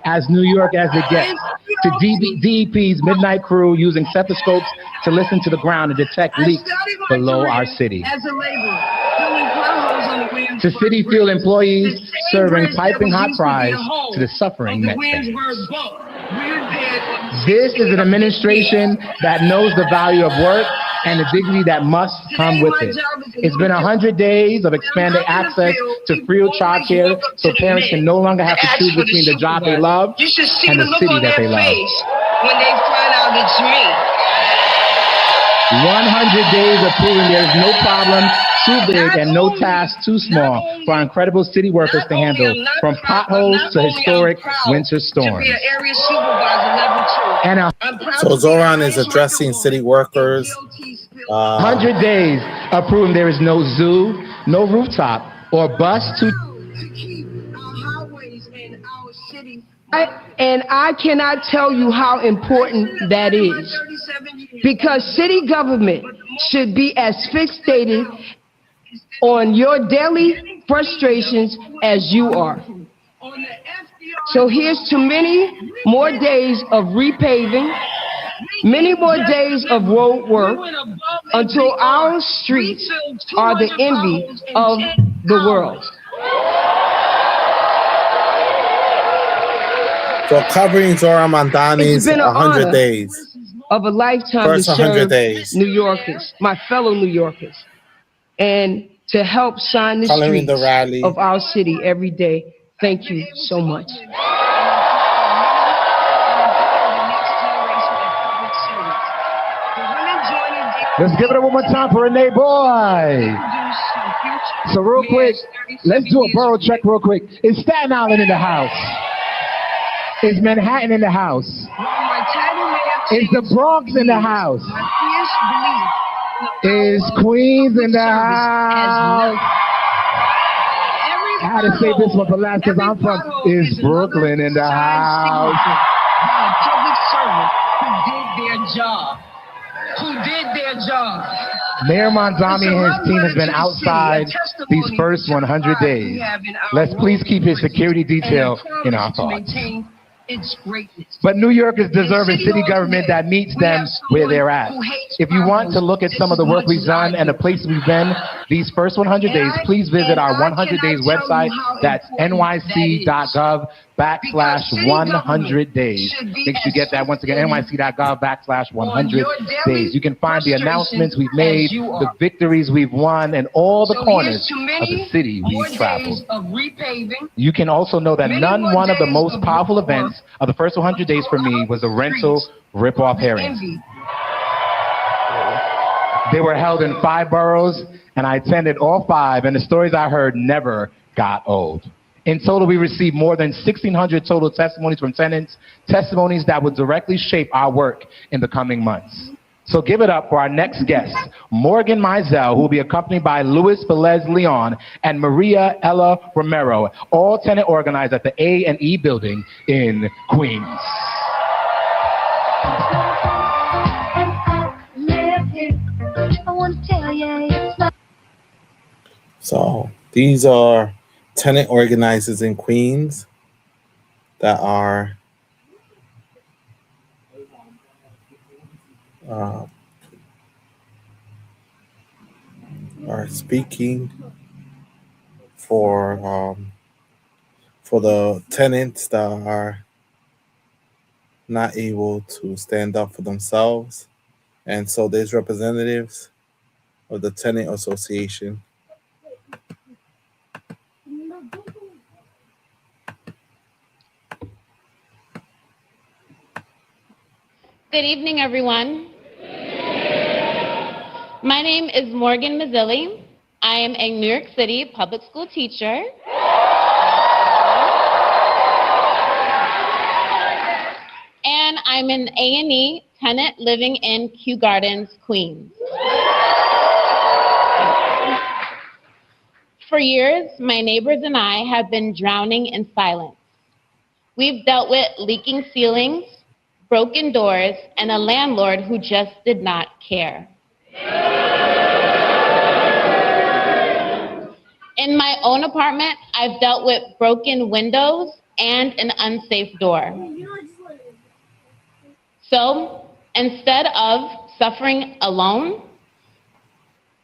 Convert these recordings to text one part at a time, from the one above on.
as New York as it gets, to DEP's midnight crew using stethoscopes to listen to the ground and detect leaks below our city. To City Fuel employees serving piping hot fries to the suffering Met fans. This is an administration that knows the value of work and the dignity that must come with it. It's been 100 days of expanded access to free childcare so parents can no longer have to choose between the job they love and the city that they love. When they find out it's me. 100 days of proving there is no problem too big and no task too small for our incredible city workers to handle, from potholes to historic winter storms. So Zohran is addressing city workers. 100 days of proving there is no zoo, no rooftop, or bus to... And I cannot tell you how important that is, because city government should be as fixated on your daily frustrations as you are. So here's to many more days of repaving, many more days of road work, until our streets are the envy of the world. So covering Zohran Mamdani's 100 days. Of a lifetime First to 100 serve days. New Yorkers, my fellow New Yorkers, and to help shine the Coloring streets the rally. of our city every day. Thank you so much. Let's give it up one more time for Renee Boy. So real quick, let's do a borough check real quick. Is Staten Island in the house? Is Manhattan in the house? Is the Bronx in the house? Is Queens in the house? I had to say this one for last because I'm from. Is Brooklyn in the house? Public servant who did their job. Mayor Mamdani and his team has been outside these first 100 days. Let's please keep his security detail in our thoughts. Its greatness. But New Yorkers deserve a city government that meets them where they're at. If you want to look at some of the work we've done and the places we've been these first 100 days, please visit our 100 days website. That's nyc.gov/100 days. Make sure you get that once again, nyc.gov/100 days. You can find the announcements we've made, the victories we've won, and all the corners of the city we've traveled. You can also know that one of the most powerful events of the first 100 days for me was the rental rip-off hearings. They were held in 5 boroughs, and I attended all 5, and the stories I heard never got old. In total, we received more than 1,600 total testimonies from tenants, testimonies that would directly shape our work in the coming months. So give it up for our next guest, Morgan Mizell, who will be accompanied by Luis Velez Leon and Maria Ella Romero, all tenant organized at the A&E building in Queens. So these are tenant organizers in Queens that are speaking for the tenants that are not able to stand up for themselves. And so there's representatives of the tenant association. Good evening, everyone. My name is Morgan Mazzilli. I am a New York City public school teacher. And I'm an A&E tenant living in Kew Gardens, Queens. For years, my neighbors and I have been drowning in silence. We've dealt with leaking ceilings, broken doors, and a landlord who just did not care. In my own apartment, I've dealt with broken windows, and an unsafe door. So instead of suffering alone,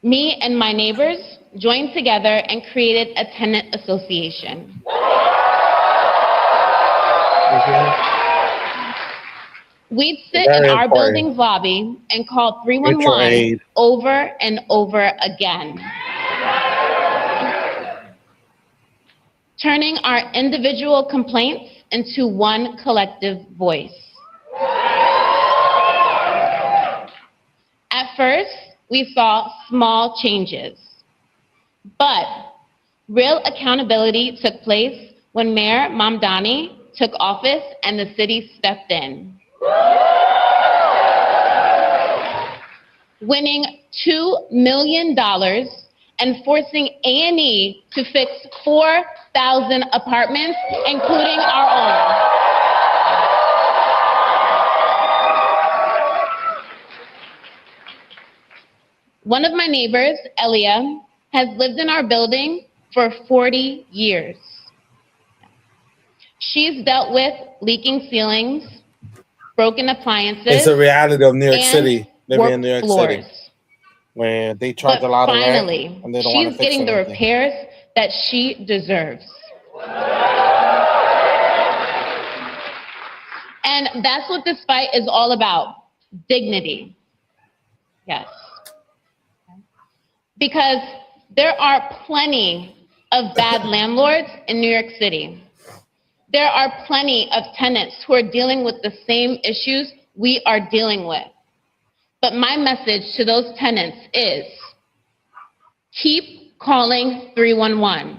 me and my neighbors joined together and created a tenant association. We'd sit in our building's lobby and call 311 over and over again, turning our individual complaints into one collective voice. At first, we saw small changes, but real accountability took place when Mayor Mamdani took office and the city stepped in, winning $2 million and forcing A&E to fix 4,000 apartments, including our own. One of my neighbors, Elia, has lived in our building for 40 years. She's dealt with leaking ceilings, broken appliances. It's a reality of New York and City, living in New York floors. City, where they charge a lot of rent and they don't want to she's fix getting the anything. repairs that she deserves. And that's what this fight is all about, dignity. Yes. Because there are plenty of bad landlords in New York City. There are plenty of tenants who are dealing with the same issues we are dealing with. But my message to those tenants is, keep calling 311.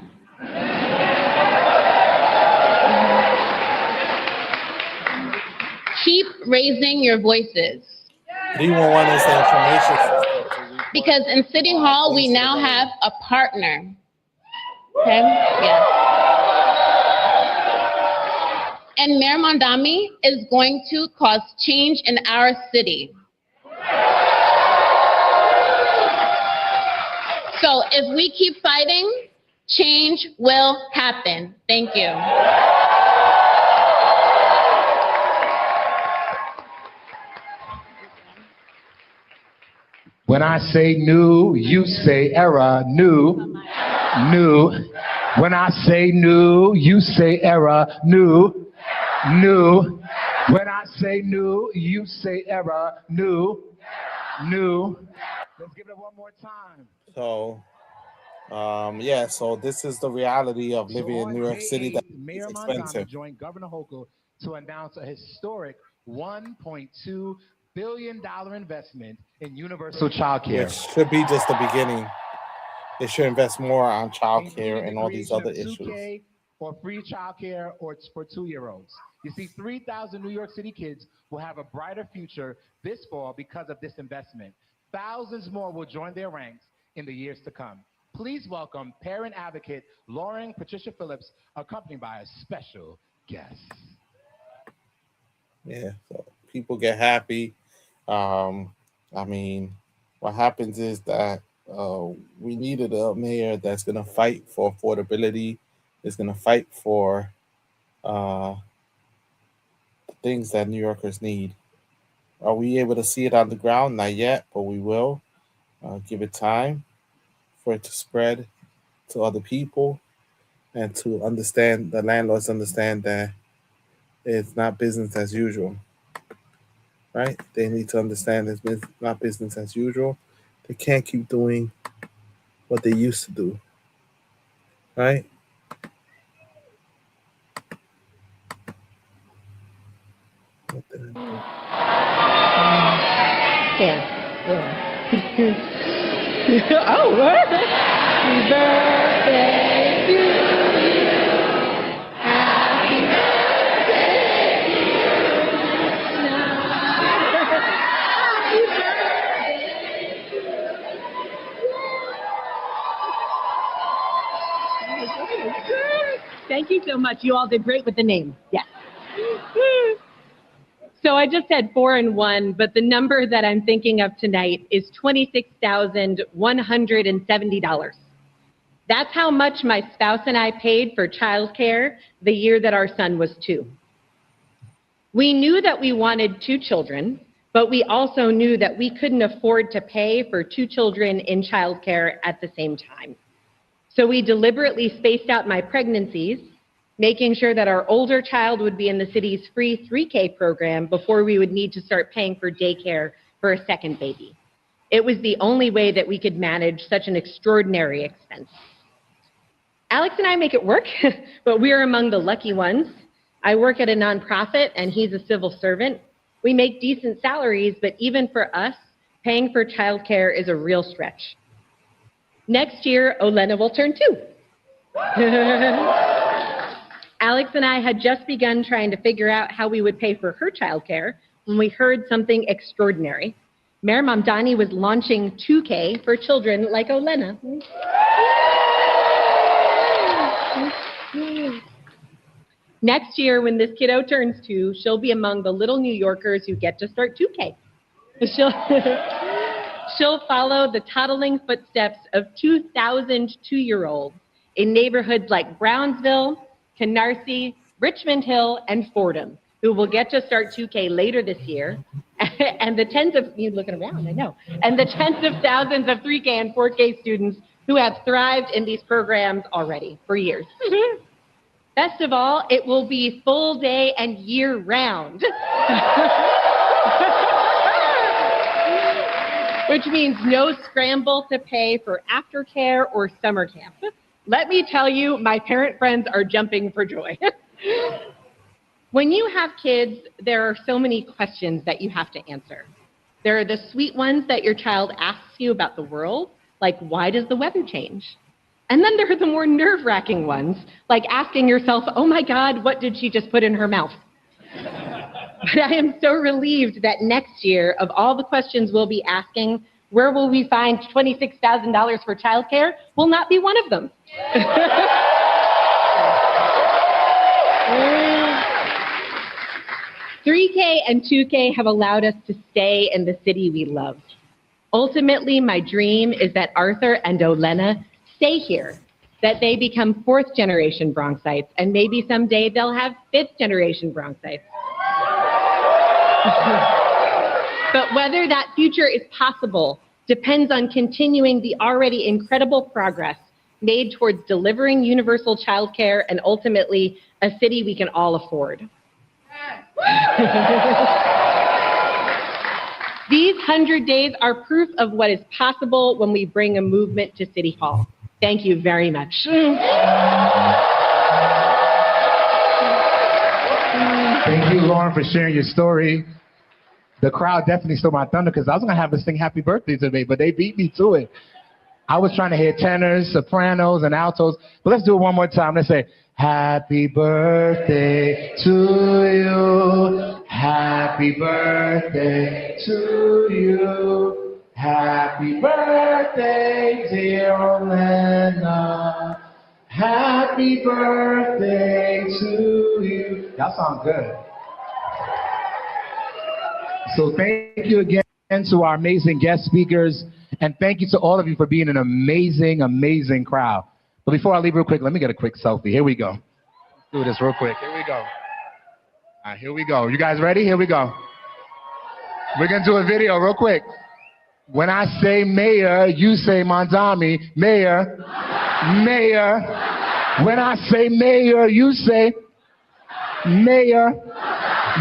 Keep raising your voices. 311 is the information system. Because in City Hall, we now have a partner. Okay? Yes. And Mayor Mamdani is going to cause change in our city. So if we keep fighting, change will happen. Thank you. When I say new, you say era, new, new. When I say new, you say era, new, new. When I say new, you say era, new, new. Let's give it one more time. So, yeah, so this is the reality of living in New York City. That Mayor is Mamdani expensive. joined Governor Hochul to announce a historic $1.2 billion investment in universal child care. Which should be just the beginning. They should invest more on child care and all these other issues. 2K or free child care or for 2-year-olds. You see, 3,000 New York City kids will have a brighter future this fall because of this investment. Thousands more will join their ranks in the years to come. Please welcome parent advocate Lauren Patricia Phillips, accompanied by a special guest. Yeah, so people get happy. I mean, what happens is that we needed a mayor that's going to fight for affordability, is going to fight for the things that New Yorkers need. Are we able to see it on the ground? Not yet, but we will. Give it time for it to spread to other people and to understand, the landlords understand that it's not business as usual. Right? They need to understand it's not business as usual. They can't keep doing what they used to do. Right? Oh, what? Happy birthday to you. Happy birthday to you. Thank you so much. You all did great with the name. Yes. So I just had 4 and 1, but the number that I'm thinking of tonight is $26,170. That's how much my spouse and I paid for childcare the year that our son was 2. We knew that we wanted 2 children, but we also knew that we couldn't afford to pay for 2 children in childcare at the same time. So we deliberately spaced out my pregnancies, making sure that our older child would be in the city's free 3K program before we would need to start paying for daycare for a second baby. It was the only way that we could manage such an extraordinary expense. Alex and I make it work, but we are among the lucky ones. I work at a nonprofit and he's a civil servant. We make decent salaries, but even for us, paying for childcare is a real stretch. Next year, Olena will turn 2. Alex and I had just begun trying to figure out how we would pay for her childcare when we heard something extraordinary. Mayor Mamdani was launching 2K for children like Olena. Next year, when this kiddo turns 2, she'll be among the little New Yorkers who get to start 2K. She'll follow the toddling footsteps of 2,000 2-year-olds in neighborhoods like Brownsville, Canarsie, Richmond Hill, and Fordham, who will get to start 2K later this year, and the tens of, you looking around, I know, and the tens of thousands of 3K and 4K students who have thrived in these programs already for years. Best of all, it will be full day and year round. Which means no scramble to pay for aftercare or summer camp. Let me tell you, my parent friends are jumping for joy. When you have kids, there are so many questions that you have to answer. There are the sweet ones that your child asks you about the world, like why does the weather change? And then there are the more nerve-wracking ones, like asking yourself, oh my God, what did she just put in her mouth? But I am so relieved that next year, of all the questions we'll be asking, where will we find $26,000 for childcare will not be one of them. 3K and 2K have allowed us to stay in the city we love. Ultimately, my dream is that Arthur and Olena stay here, that they become 4th generation Bronxites, and maybe someday they'll have 5th generation Bronxites. But whether that future is possible depends on continuing the already incredible progress made towards delivering universal childcare and ultimately a city we can all afford. These 100 days are proof of what is possible when we bring a movement to City Hall. Thank you very much. Thank you, Lauren, for sharing your story. The crowd definitely stole my thunder because I was going to have to sing happy birthday today, but they beat me to it. I was trying to hear tenors, sopranos, and altos, but let's do it one more time. Let's say, happy birthday to you. Happy birthday to you. Happy birthday, dear Olena. Happy birthday to you. Y'all sound good. So thank you again to our amazing guest speakers, and thank you to all of you for being an amazing, amazing crowd. But before I leave real quick, let me get a quick selfie. Here we go. Let's do this real quick. Here we go. All right, here we go. You guys ready? Here we go. We're going to do a video real quick. When I say mayor, you say Mamdani. Mayor. Mayor. When I say mayor, you say mayor.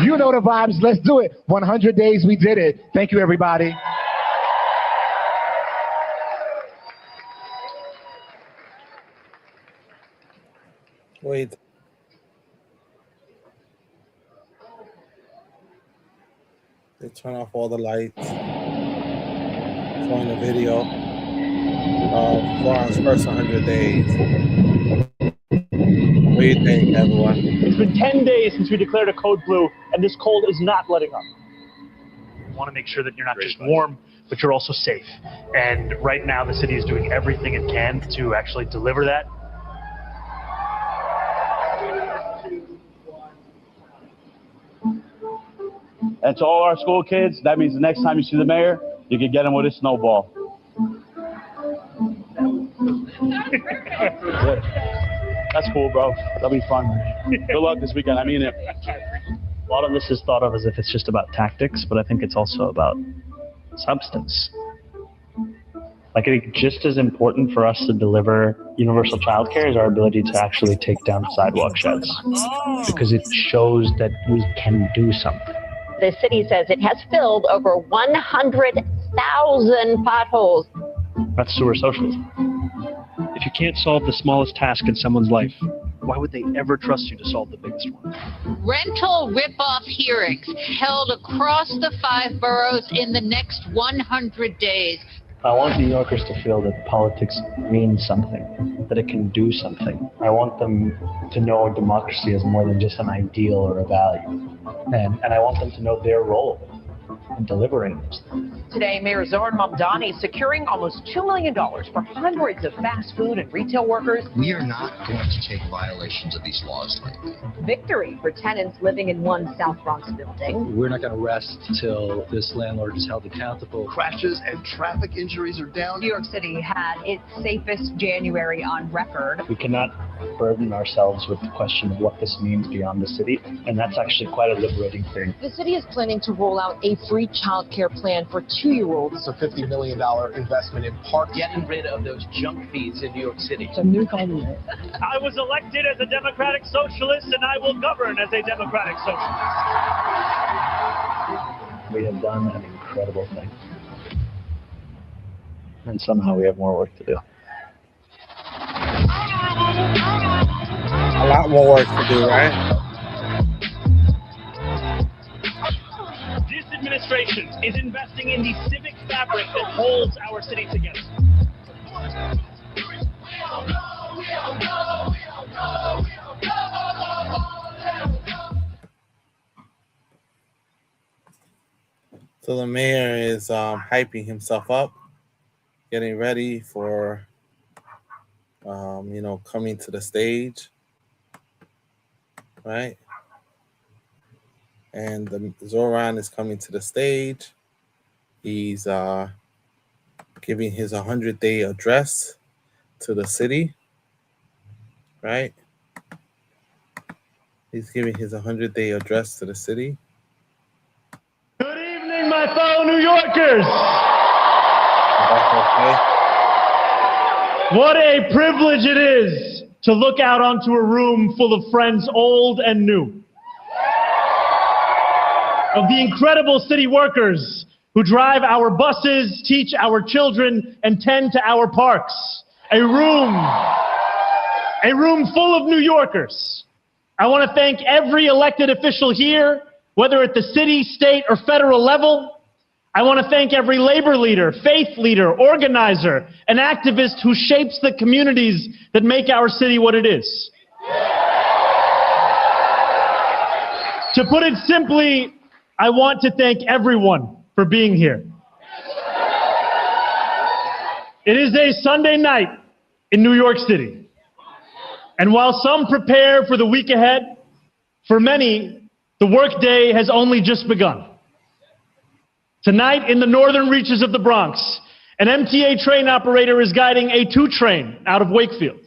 You know the vibes. Let's do it. 100 days, we did it. Thank you, everybody. Wait. They turn off all the lights. Showing the video of Lauren's first 100 days. What do you think, everyone? It's been 10 days since we declared a code blue, and this cold is not letting up. We want to make sure that you're not just warm, but you're also safe. And right now, the city is doing everything it can to actually deliver that. And to all our school kids, that means the next time you see the mayor, you can get him with a snowball. That's cool, bro. That'll be fun. Good luck this weekend. I mean it. A lot of this is thought of as if it's just about tactics, but I think it's also about substance. Like, I think just as important for us to deliver universal childcare is our ability to actually take down sidewalk sheds, because it shows that we can do something. The city says it has filled over 100,000 potholes. That's sewer socialism. If you can't solve the smallest task in someone's life, why would they ever trust you to solve the biggest one? Rental rip-off hearings held across the 5 boroughs in the next 100 days. I want New Yorkers to feel that politics means something, that it can do something. I want them to know democracy is more than just an ideal or a value. And I want them to know their role in delivering those things. Today, Mayor Zohran Mamdani securing almost $2 million for hundreds of fast food and retail workers. We are not going to take violations of these laws lightly. Victory for tenants living in one South Bronx building. We're not going to rest till this landlord is held accountable. Crashes and traffic injuries are down. New York City had its safest January on record. We cannot burden ourselves with the question of what this means beyond the city, and that's actually quite a liberating thing. The city is planning to roll out a free child care plan for 2-year-olds. It's a $50 million investment in parks. Getting rid of those junk fees in New York City. It's a new government. I was elected as a democratic socialist, and I will govern as a democratic socialist. We have done an incredible thing. And somehow we have more work to do. A lot more work to do, right? This administration is investing in the civic fabric that holds our city together. So the mayor is hyping himself up, getting ready for, coming to the stage, right? And the Zohran is coming to the stage. He's giving his 100-day address to the city, right? He's giving his 100-day address to the city. Good evening, my fellow New Yorkers. Okay. What a privilege it is to look out onto a room full of friends old and new. Of the incredible city workers who drive our buses, teach our children, and tend to our parks. A room full of New Yorkers. I want to thank every elected official here, whether at the city, state, or federal level. I want to thank every labor leader, faith leader, organizer, and activist who shapes the communities that make our city what it is. To put it simply, I want to thank everyone for being here. It is a Sunday night in New York City. And while some prepare for the week ahead, for many, the workday has only just begun. Tonight, in the northern reaches of the Bronx, an MTA train operator is guiding a 2 train out of Wakefield.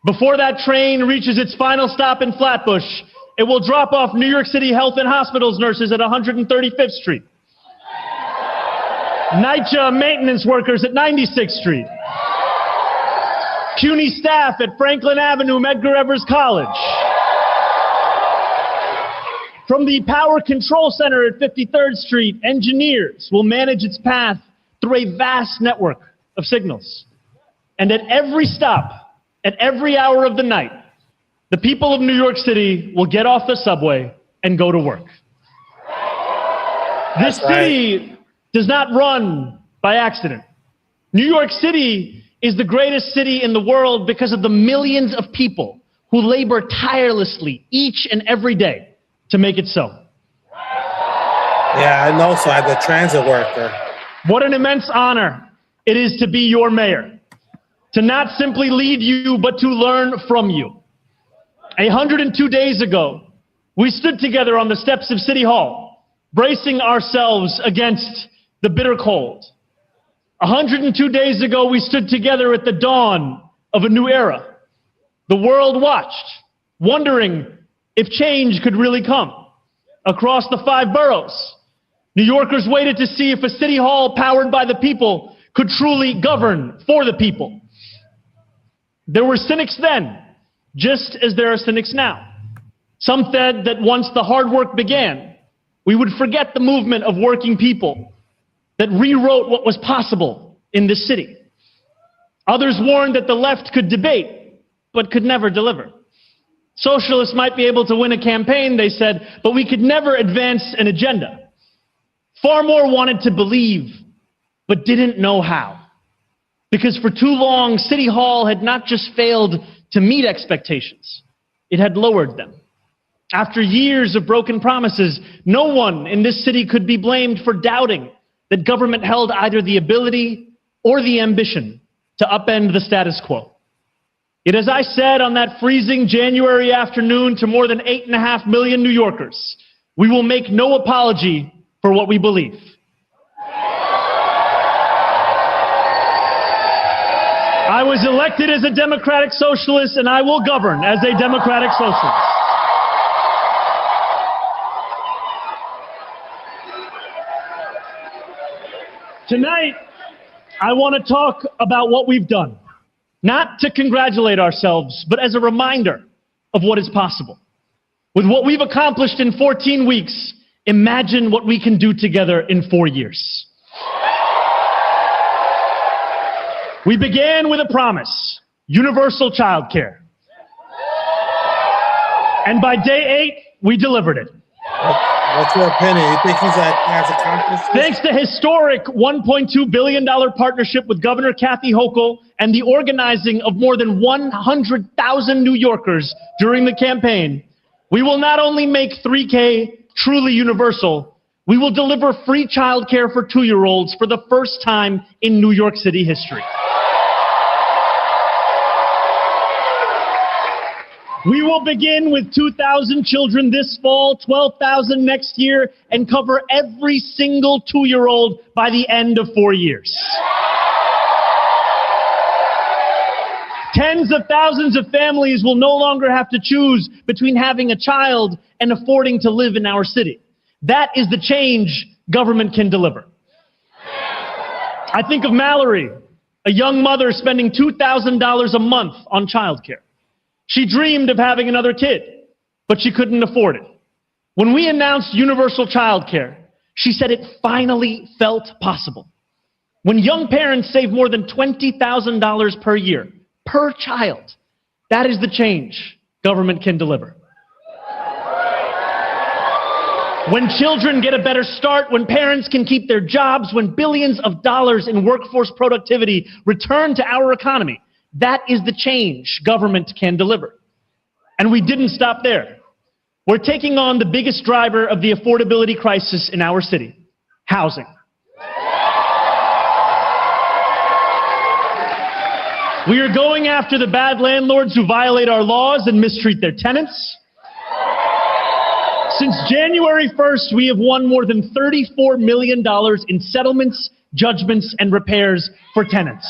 Before that train reaches its final stop in Flatbush, it will drop off New York City Health and Hospitals nurses at 135th Street. NYCHA maintenance workers at 96th Street. CUNY staff at Franklin Avenue, Medgar Evers College. From the Power Control Center at 53rd Street, engineers will manage its path through a vast network of signals. And at every stop, at every hour of the night, the people of New York City will get off the subway and go to work. This city does not run by accident. New York City is the greatest city in the world because of the millions of people who labor tirelessly each and every day to make it so. Yeah, I know. So I'm a transit worker. What an immense honor it is to be your mayor, to not simply lead you, but to learn from you. 102 days ago, we stood together on the steps of City Hall, bracing ourselves against the bitter cold. 102 days ago, we stood together at the dawn of a new era. The world watched, wondering if change could really come. Across the 5 boroughs, New Yorkers waited to see if a city hall powered by the people could truly govern for the people. There were cynics then, just as there are cynics now. Some said that once the hard work began, we would forget the movement of working people that rewrote what was possible in this city. Others warned that the left could debate, but could never deliver. Socialists might be able to win a campaign, they said, but we could never advance an agenda. Far more wanted to believe, but didn't know how. Because for too long, City Hall had not just failed to meet expectations, it had lowered them. After years of broken promises, no one in this city could be blamed for doubting that government held either the ability or the ambition to upend the status quo. Yet as I said on that freezing January afternoon to more than 8.5 million New Yorkers, we will make no apology for what we believe. I was elected as a democratic socialist, and I will govern as a democratic socialist. Tonight, I want to talk about what we've done. Not to congratulate ourselves, but as a reminder of what is possible. With what we've accomplished in 14 weeks, imagine what we can do together in 4 years. We began with a promise: universal child care. And by day 8, we delivered it. What's your opinion? You think has accomplished this? Thanks to historic $1.2 billion partnership with Governor Kathy Hochul and the organizing of more than 100,000 New Yorkers during the campaign, we will not only make 3K truly universal, we will deliver free childcare for 2-year-olds for the first time in New York City history. We will begin with 2,000 children this fall, 12,000 next year, and cover every single 2-year-old by the end of 4 years. Tens of thousands of families will no longer have to choose between having a child and affording to live in our city. That is the change government can deliver. I think of Mallory, a young mother spending $2,000 a month on childcare. She dreamed of having another kid, but she couldn't afford it. When we announced universal childcare, she said it finally felt possible. When young parents save more than $20,000 per year, per child, that is the change government can deliver. When children get a better start, when parents can keep their jobs, when billions of dollars in workforce productivity return to our economy, that is the change government can deliver. And we didn't stop there. We're taking on the biggest driver of the affordability crisis in our city: housing. We are going after the bad landlords who violate our laws and mistreat their tenants. Since January 1st, we have won more than $34 million in settlements, judgments, and repairs for tenants.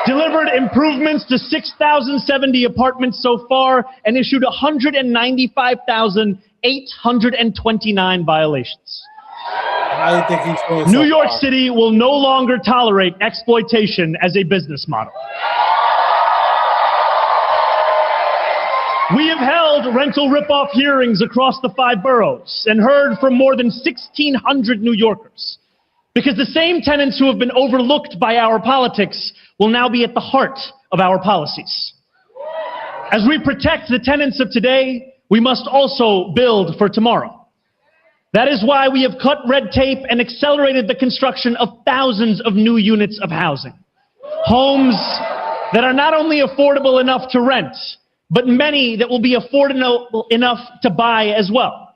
Delivered improvements to 6,070 apartments so far, and issued 195,829 violations. How do you think he's doing New so York far? City will no longer tolerate exploitation as a business model. We have held rental rip-off hearings across the 5 boroughs and heard from more than 1,600 New Yorkers. Because the same tenants who have been overlooked by our politics will now be at the heart of our policies. As we protect the tenants of today, we must also build for tomorrow. That is why we have cut red tape and accelerated the construction of thousands of new units of housing. Homes that are not only affordable enough to rent, but many that will be affordable enough to buy as well.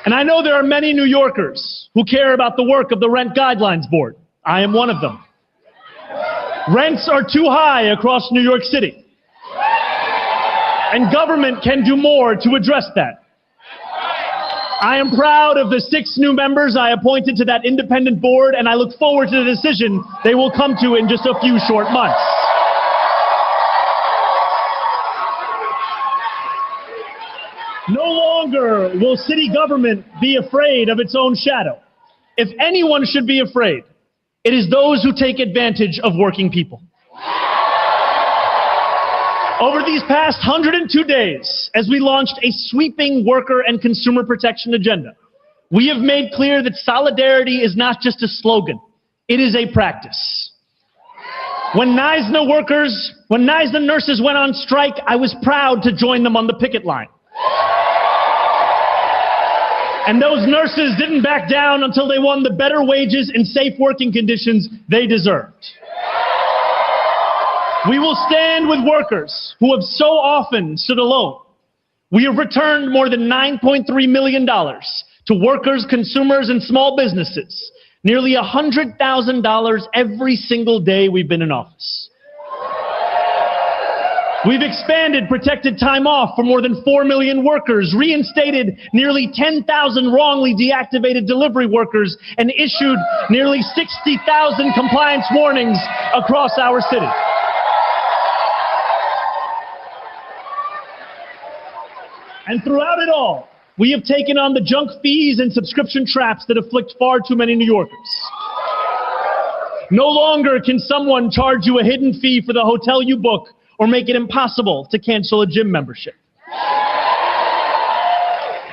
And I know there are many New Yorkers who care about the work of the Rent Guidelines Board. I am one of them. Rents are too high across New York City, and government can do more to address that. I am proud of the 6 new members I appointed to that independent board, and I look forward to the decision they will come to in just a few short months. No longer will city government be afraid of its own shadow. If anyone should be afraid, it is those who take advantage of working people. Over these past 102 days, as we launched a sweeping worker and consumer protection agenda, we have made clear that solidarity is not just a slogan, it is a practice. When NYSNA nurses went on strike, I was proud to join them on the picket line. And those nurses didn't back down until they won the better wages and safe working conditions they deserved. We will stand with workers who have so often stood alone. We have returned more than $9.3 million to workers, consumers, and small businesses, nearly $100,000 every single day we've been in office. We've expanded protected time off for more than 4 million workers, reinstated nearly 10,000 wrongly deactivated delivery workers, and issued nearly 60,000 compliance warnings across our city. And throughout it all, we have taken on the junk fees and subscription traps that afflict far too many New Yorkers. No longer can someone charge you a hidden fee for the hotel you book or make it impossible to cancel a gym membership.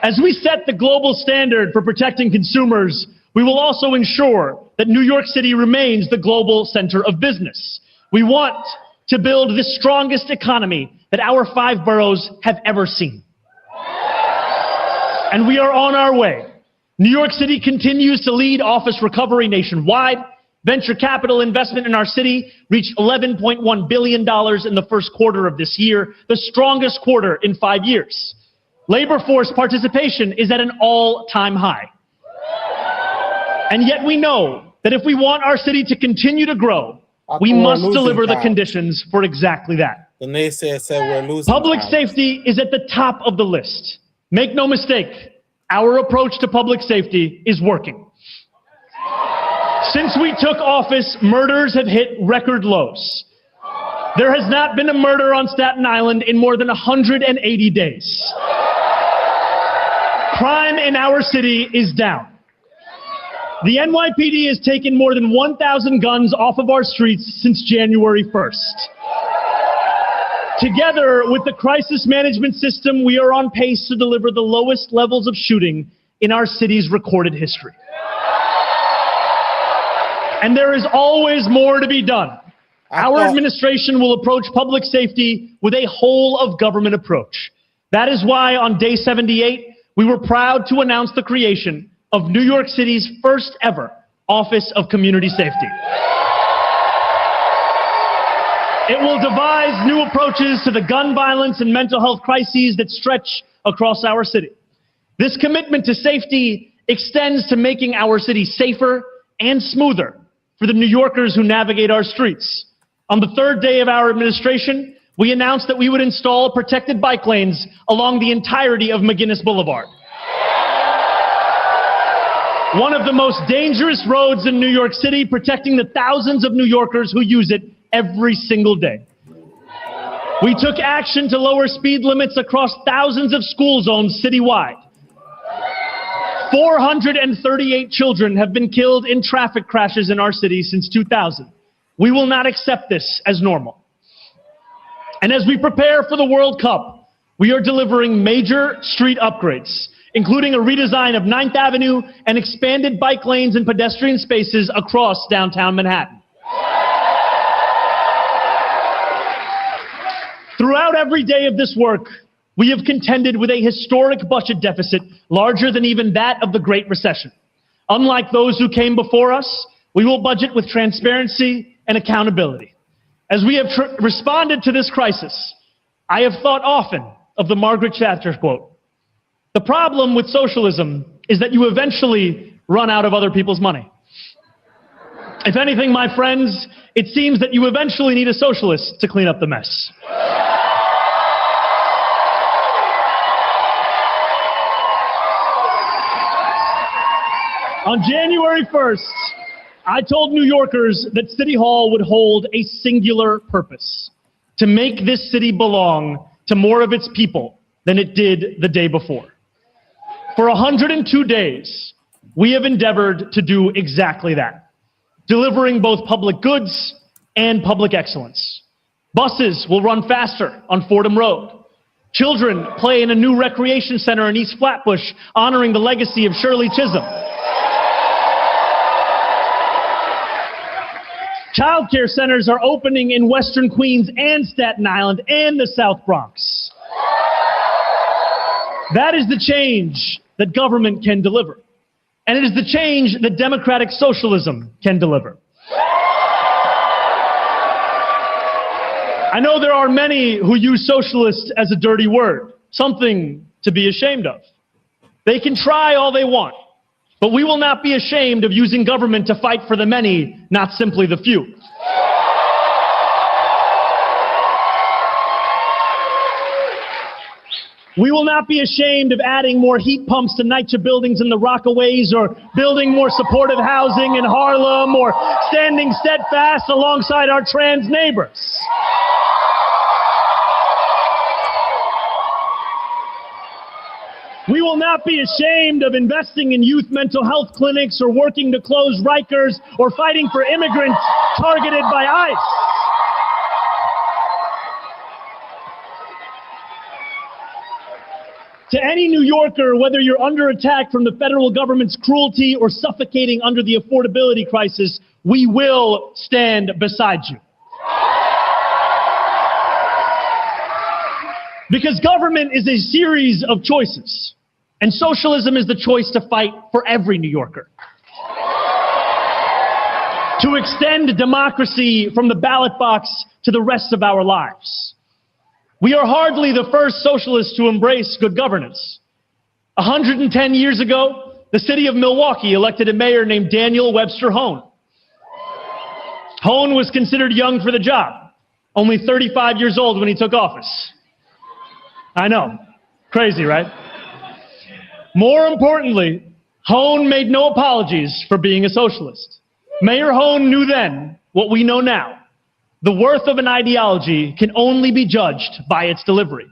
As we set the global standard for protecting consumers, we will also ensure that New York City remains the global center of business. We want to build the strongest economy that our 5 boroughs have ever seen. And we are on our way. New York City continues to lead office recovery nationwide. Venture capital investment in our city reached $11.1 billion in the first quarter of this year, the strongest quarter in 5 years. Labor force participation is at an all-time high. And yet we know that if we want our city to continue to grow, we must deliver the conditions for exactly that. The naysayer said we're losing. Public safety is at the top of the list. Make no mistake, our approach to public safety is working. Since we took office, murders have hit record lows. There has not been a murder on Staten Island in more than 180 days. Crime in our city is down. The NYPD has taken more than 1,000 guns off of our streets since January 1st. Together with the crisis management system, we are on pace to deliver the lowest levels of shooting in our city's recorded history. And there is always more to be done. Our administration will approach public safety with a whole of government approach. That is why on day 78, we were proud to announce the creation of New York City's first ever Office of Community Safety. It will devise new approaches to the gun violence and mental health crises that stretch across our city. This commitment to safety extends to making our city safer and smoother for the New Yorkers who navigate our streets. On the 3rd day of our administration, we announced that we would install protected bike lanes along the entirety of McGinnis Boulevard. One of the most dangerous roads in New York City, protecting the thousands of New Yorkers who use it every single day. We took action to lower speed limits across thousands of school zones citywide. 438 children have been killed in traffic crashes in our city since 2000. We will not accept this as normal. And as we prepare for the World Cup, we are delivering major street upgrades, including a redesign of 9th Avenue and expanded bike lanes and pedestrian spaces across downtown Manhattan. Throughout every day of this work, we have contended with a historic budget deficit larger than even that of the Great Recession. Unlike those who came before us, we will budget with transparency and accountability. As we have responded to this crisis, I have thought often of the Margaret Thatcher quote. The problem with socialism is that you eventually run out of other people's money. If anything, my friends, it seems that you eventually need a socialist to clean up the mess. On January 1st, I told New Yorkers that City Hall would hold a singular purpose: to make this city belong to more of its people than it did the day before. For 102 days, we have endeavored to do exactly that, delivering both public goods and public excellence. Buses will run faster on Fordham Road. Children play in a new recreation center in East Flatbush, honoring the legacy of Shirley Chisholm. Childcare centers are opening in Western Queens and Staten Island and the South Bronx. That is the change that government can deliver. And it is the change that democratic socialism can deliver. I know there are many who use socialist as a dirty word, something to be ashamed of. They can try all they want, but we will not be ashamed of using government to fight for the many, not simply the few. We will not be ashamed of adding more heat pumps to NYCHA buildings in the Rockaways, or building more supportive housing in Harlem, or standing steadfast alongside our trans neighbors. We will not be ashamed of investing in youth mental health clinics, or working to close Rikers, or fighting for immigrants targeted by ICE. To any New Yorker, whether you're under attack from the federal government's cruelty or suffocating under the affordability crisis, we will stand beside you. Because government is a series of choices, and socialism is the choice to fight for every New Yorker. To extend democracy from the ballot box to the rest of our lives. We are hardly the first socialists to embrace good governance. 110 years ago, the city of Milwaukee elected a mayor named Daniel Webster Hone. Hone was considered young for the job, only 35 years old when he took office. I know, crazy, right? More importantly, Hone made no apologies for being a socialist. Mayor Hone knew then what we know now. The worth of an ideology can only be judged by its delivery.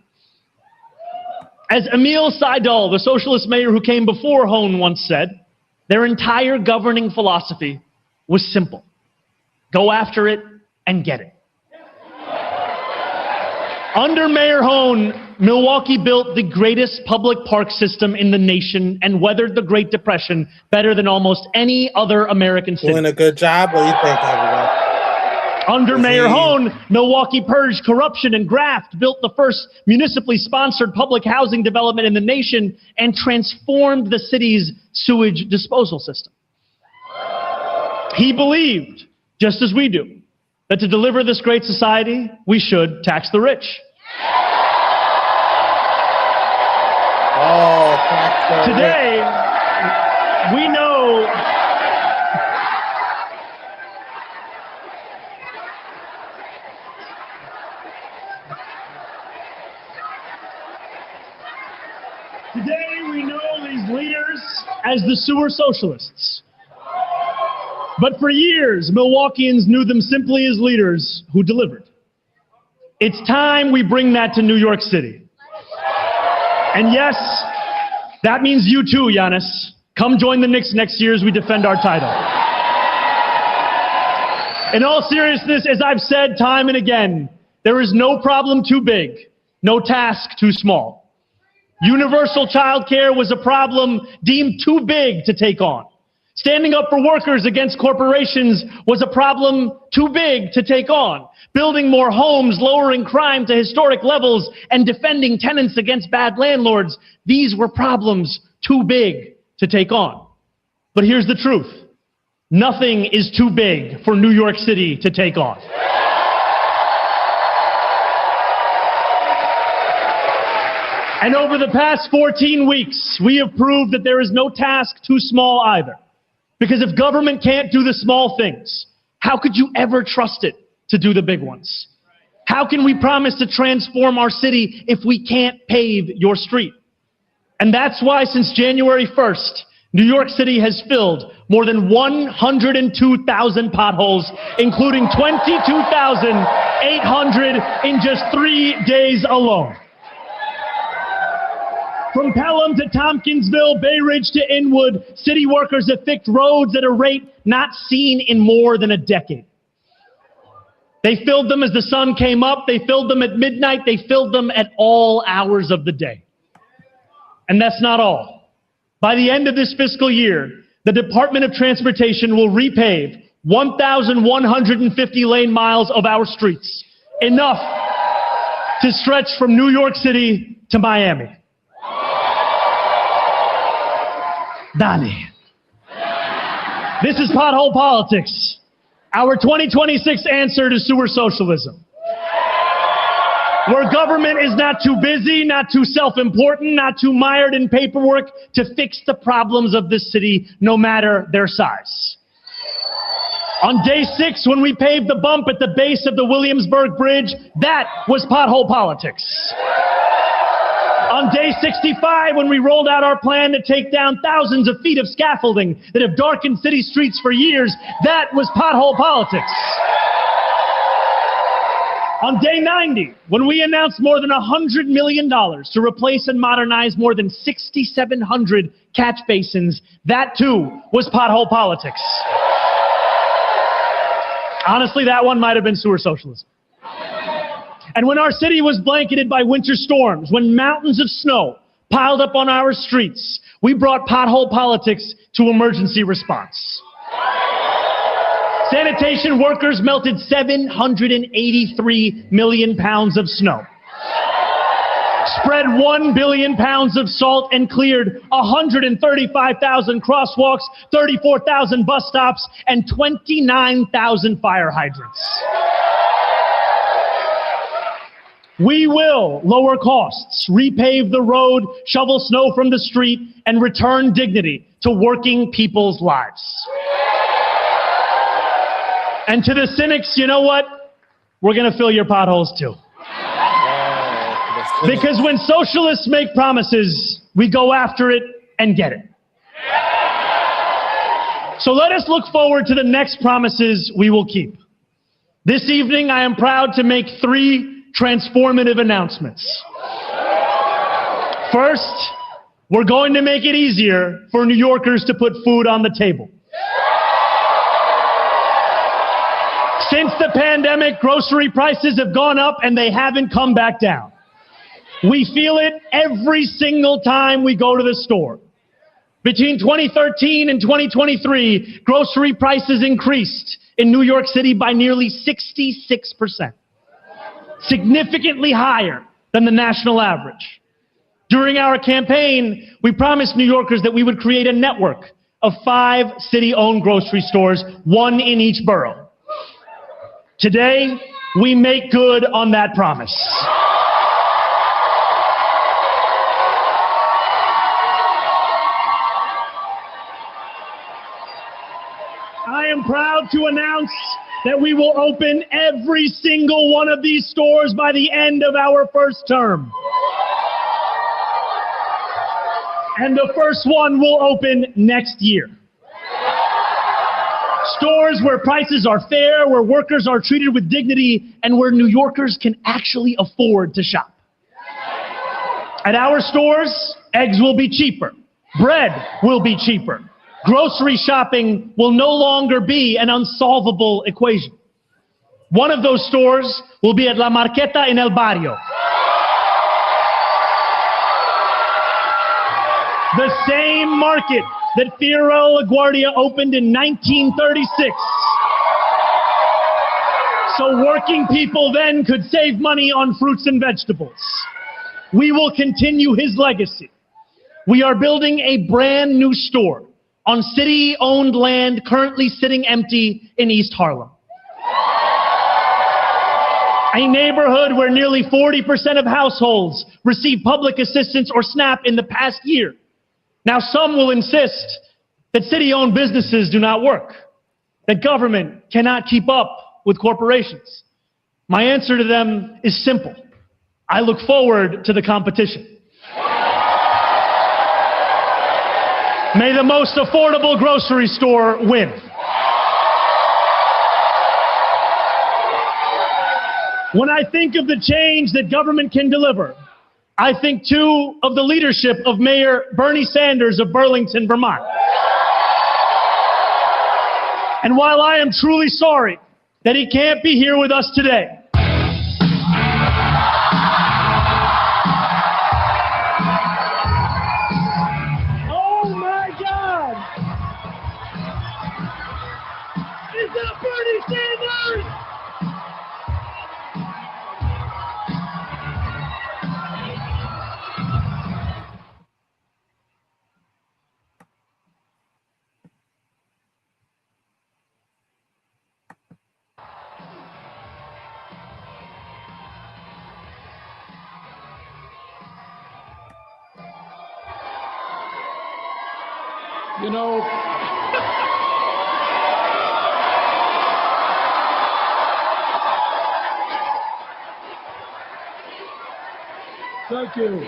As Emil Seidel, the socialist mayor who came before Hone, once said, their entire governing philosophy was simple: go after it and get it. Under Mayor Hone, Milwaukee built the greatest public park system in the nation and weathered the Great Depression better than almost any other American city. Doing a good job? What do you think, everyone? Under Mayor Hone, Milwaukee purged corruption and graft, built the first municipally sponsored public housing development in the nation, and transformed the city's sewage disposal system. He believed, just as we do, that to deliver this great society, we should tax the rich. Oh, tax the rich. Today, we know these leaders as the sewer socialists. But for years, Milwaukeeans knew them simply as leaders who delivered. It's time we bring that to New York City. And yes, that means you too, Giannis. Come join the Knicks next year as we defend our title. In all seriousness, as I've said time and again, there is no problem too big, no task too small. Universal child care was a problem deemed too big to take on. Standing up for workers against corporations was a problem too big to take on. Building more homes, lowering crime to historic levels, and defending tenants against bad landlords, these were problems too big to take on. But here's the truth. Nothing is too big for New York City to take on. And over the past 14 weeks, we have proved that there is no task too small either. Because if government can't do the small things, how could you ever trust it to do the big ones? How can we promise to transform our city if we can't pave your street? And that's why since January 1st, New York City has filled more than 102,000 potholes, including 22,800 in just 3 days alone. From Pelham to Tompkinsville, Bay Ridge to Inwood, city workers have fixed roads at a rate not seen in more than a decade. They filled them as the sun came up. They filled them at midnight. They filled them at all hours of the day. And that's not all. By the end of this fiscal year, the Department of Transportation will repave 1,150 lane miles of our streets, enough to stretch from New York City to Miami. Dale. This is pothole politics, our 2026 answer to sewer socialism. Where government is not too busy, not too self-important, not too mired in paperwork to fix the problems of this city, no matter their size. On day 6, when we paved the bump at the base of the Williamsburg Bridge, that was pothole politics. On day 65, when we rolled out our plan to take down thousands of feet of scaffolding that have darkened city streets for years, that was pothole politics. On day 90, when we announced more than $100 million to replace and modernize more than 6,700 catch basins, that too was pothole politics. Honestly, that one might have been sewer socialism. And when our city was blanketed by winter storms, when mountains of snow piled up on our streets, we brought pothole politics to emergency response. Sanitation workers melted 783 million pounds of snow, spread 1 billion pounds of salt, and cleared 135,000 crosswalks, 34,000 bus stops, and 29,000 fire hydrants. We will lower costs, repave the road, shovel snow from the street, and return dignity to working people's lives. And to the cynics, you know what? We're going to fill your potholes too. Because when socialists make promises, we go after it and get it. So let us look forward to the next promises we will keep. This evening, I am proud to make 3 transformative announcements. First, we're going to make it easier for New Yorkers to put food on the table. Since the pandemic, grocery prices have gone up and they haven't come back down. We feel it every single time we go to the store. Between 2013 and 2023, grocery prices increased in New York City by nearly 66%, significantly higher than the national average. During our campaign, we promised New Yorkers that we would create a network of 5 city-owned grocery stores, 1 in each borough. Today, we make good on that promise. I am proud to announce that we will open every single one of these stores by the end of our first term. And the first one will open next year. Stores where prices are fair, where workers are treated with dignity, and where New Yorkers can actually afford to shop. At our stores, eggs will be cheaper. Bread will be cheaper. Grocery shopping will no longer be an unsolvable equation. One of those stores will be at La Marqueta in El Barrio. The same market that Fierro LaGuardia opened in 1936. So working people then could save money on fruits and vegetables. We will continue his legacy. We are building a brand new store on city-owned land currently sitting empty in East Harlem. A neighborhood where nearly 40% of households receive public assistance or SNAP in the past year. Now, some will insist that city-owned businesses do not work, that government cannot keep up with corporations. My answer to them is simple. I look forward to the competition. May the most affordable grocery store win. When I think of the change that government can deliver, I think too of the leadership of Mayor Bernie Sanders of Burlington, Vermont. And while I am truly sorry that he can't be here with us today, oh my God! Is that Bernie Sanders? You know, thank you.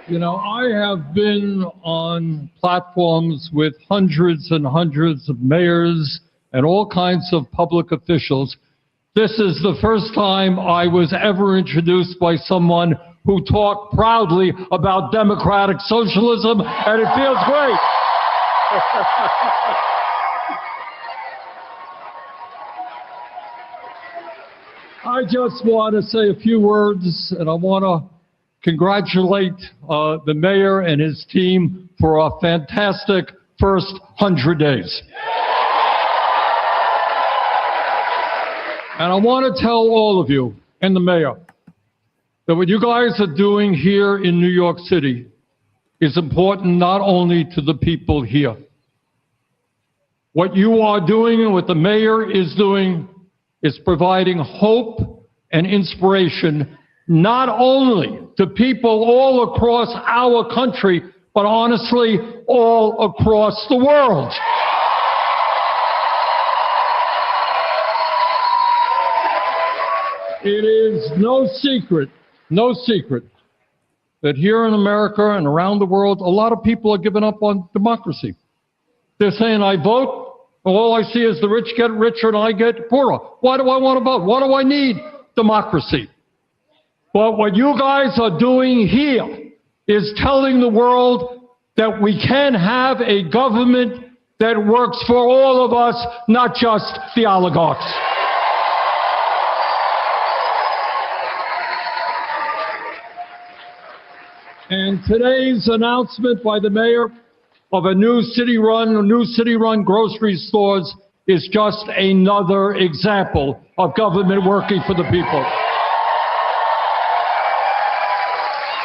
You know, I have been on platforms with hundreds and hundreds of mayors and all kinds of public officials. This is the first time I was ever introduced by someone who talked proudly about democratic socialism, and it feels great. I just want to say a few words, and I want to congratulate the mayor and his team for a fantastic first 100 days. And I want to tell all of you and the mayor that what you guys are doing here in New York City is important not only to the people here. What you are doing and what the mayor is doing is providing hope and inspiration not only to people all across our country, but honestly, all across the world. It is no secret that here in America and around the world, a lot of people are giving up on democracy. They're saying, I vote, all I see is the rich get richer and I get poorer. Why do I want to vote? Why do I need democracy? But what you guys are doing here is telling the world that we can have a government that works for all of us, not just the oligarchs. And today's announcement by the mayor of a new city-run grocery stores is just another example of government working for the people.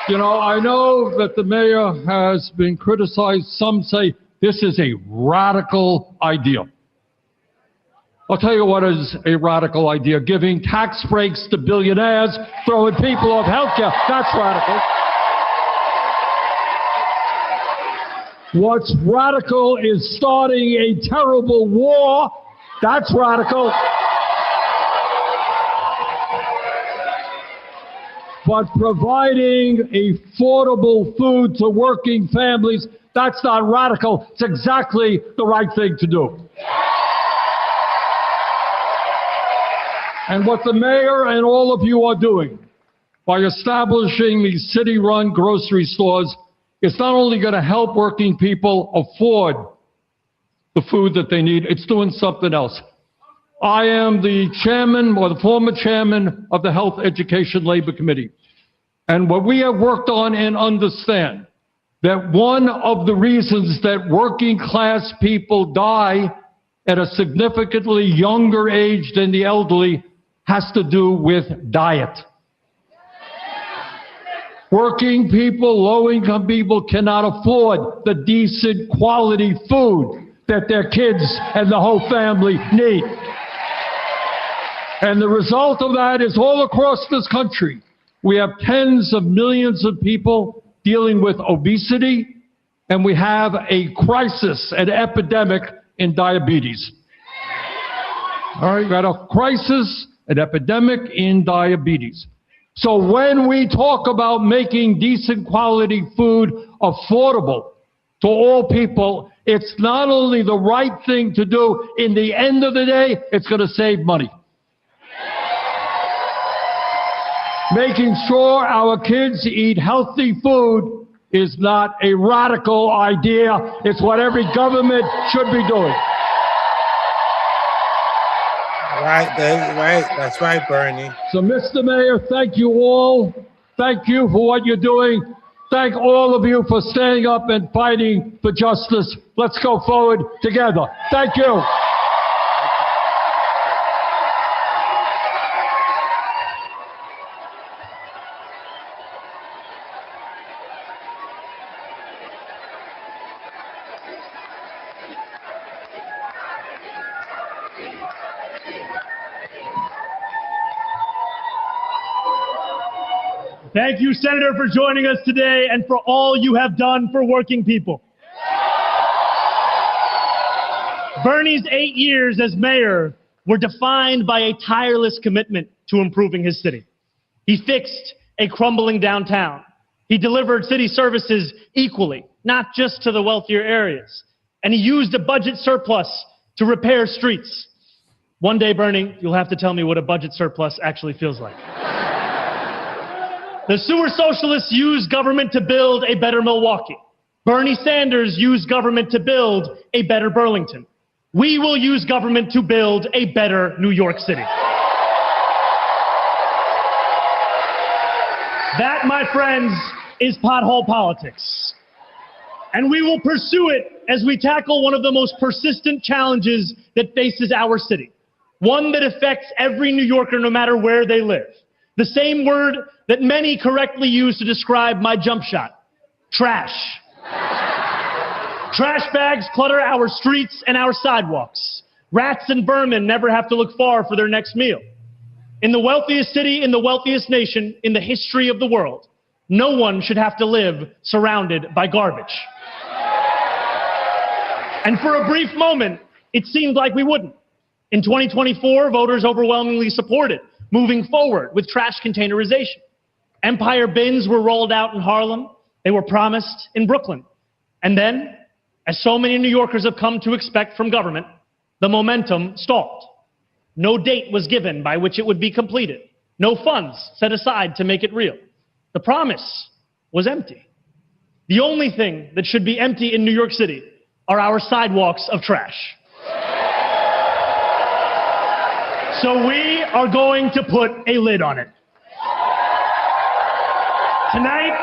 You know, I know that the mayor has been criticized. Some say this is a radical idea. I'll tell you what is a radical idea. Giving tax breaks to billionaires, throwing people off health care, that's radical. What's radical is starting a terrible war. That's radical. But providing affordable food to working families, that's not radical. It's exactly the right thing to do. And what the mayor and all of you are doing by establishing these city-run grocery stores, it's not only going to help working people afford the food that they need, it's doing something else. I am the chairman, or the former chairman, of the Health Education Labor Committee. And what we have worked on and understand that one of the reasons that working class people die at a significantly younger age than the elderly has to do with diet. Working people, low-income people cannot afford the decent quality food that their kids and the whole family need. And the result of that is all across this country, we have tens of millions of people dealing with obesity, and we have a crisis, an epidemic in diabetes. All right, we got a crisis, an epidemic in diabetes. So when we talk about making decent quality food affordable to all people, it's not only the right thing to do, in the end of the day, it's going to save money. Making sure our kids eat healthy food is not a radical idea. It's what every government should be doing. Right, right. That's right, Bernie. So, Mr. Mayor, thank you all. Thank you for what you're doing. Thank all of you for standing up and fighting for justice. Let's go forward together. Thank you. Thank you, Senator, for joining us today and for all you have done for working people. Bernie's 8 years as mayor were defined by a tireless commitment to improving his city. He fixed a crumbling downtown. He delivered city services equally, not just to the wealthier areas. And he used a budget surplus to repair streets. One day, Bernie, you'll have to tell me what a budget surplus actually feels like. The sewer socialists used government to build a better Milwaukee. Bernie Sanders used government to build a better Burlington. We will use government to build a better New York City. That, my friends, is pothole politics. And we will pursue it as we tackle one of the most persistent challenges that faces our city. One that affects every New Yorker no matter where they live. The same word that many correctly use to describe my jump shot: trash. Trash bags clutter our streets and our sidewalks. Rats and vermin never have to look far for their next meal. In the wealthiest city, in the wealthiest nation, in the history of the world, no one should have to live surrounded by garbage. And for a brief moment, it seemed like we wouldn't. In 2024, voters overwhelmingly supported moving forward with trash containerization. Empire bins were rolled out in Harlem. They were promised in Brooklyn. And then, as so many New Yorkers have come to expect from government, the momentum stalled. No date was given by which it would be completed. No funds set aside to make it real. The promise was empty. The only thing that should be empty in New York City are our sidewalks of trash. So we are going to put a lid on it. Tonight,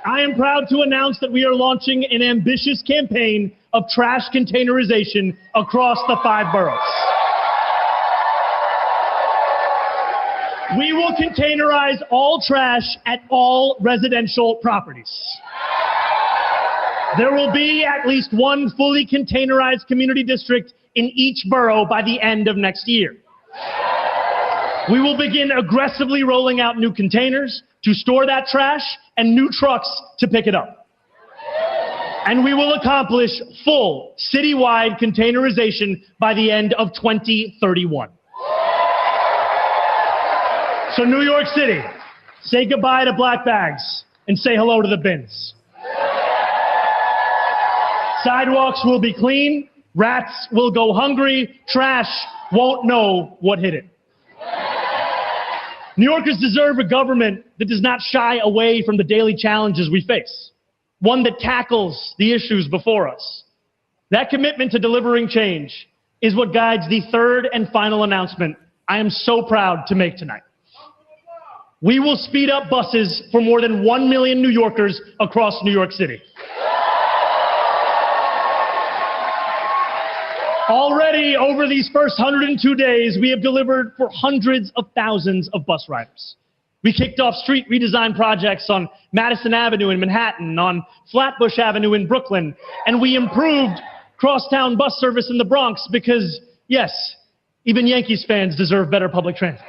I am proud to announce that we are launching an ambitious campaign of trash containerization across the 5 boroughs. We will containerize all trash at all residential properties. There will be at least one fully containerized community district in each borough by the end of next year. We will begin aggressively rolling out new containers to store that trash and new trucks to pick it up. And we will accomplish full citywide containerization by the end of 2031. So New York City, say goodbye to black bags and say hello to the bins. Sidewalks will be clean, rats will go hungry, trash won't know what hit it. New Yorkers deserve a government that does not shy away from the daily challenges we face, one that tackles the issues before us. That commitment to delivering change is what guides the third and final announcement I am so proud to make tonight. We will speed up buses for more than 1 million New Yorkers across New York City. Already, over these first 102 days, we have delivered for hundreds of thousands of bus riders. We kicked off street redesign projects on Madison Avenue in Manhattan, on Flatbush Avenue in Brooklyn, and we improved crosstown bus service in the Bronx because, yes, even Yankees fans deserve better public transit.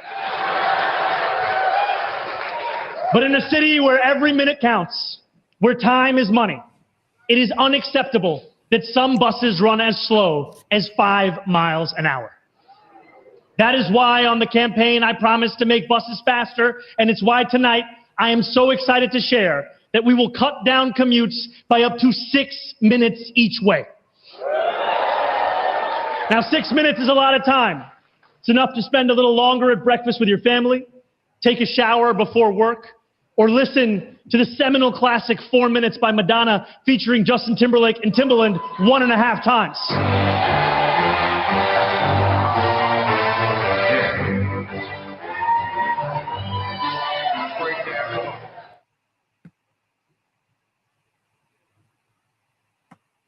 But in a city where every minute counts, where time is money, it is unacceptable that some buses run as slow as 5 miles an hour. That is why on the campaign I promised to make buses faster, and it's why tonight I am so excited to share that we will cut down commutes by up to 6 minutes each way. Now, 6 minutes is a lot of time. It's enough to spend a little longer at breakfast with your family, take a shower before work, or listen to the seminal classic 4 Minutes by Madonna featuring Justin Timberlake and Timbaland 1.5 times.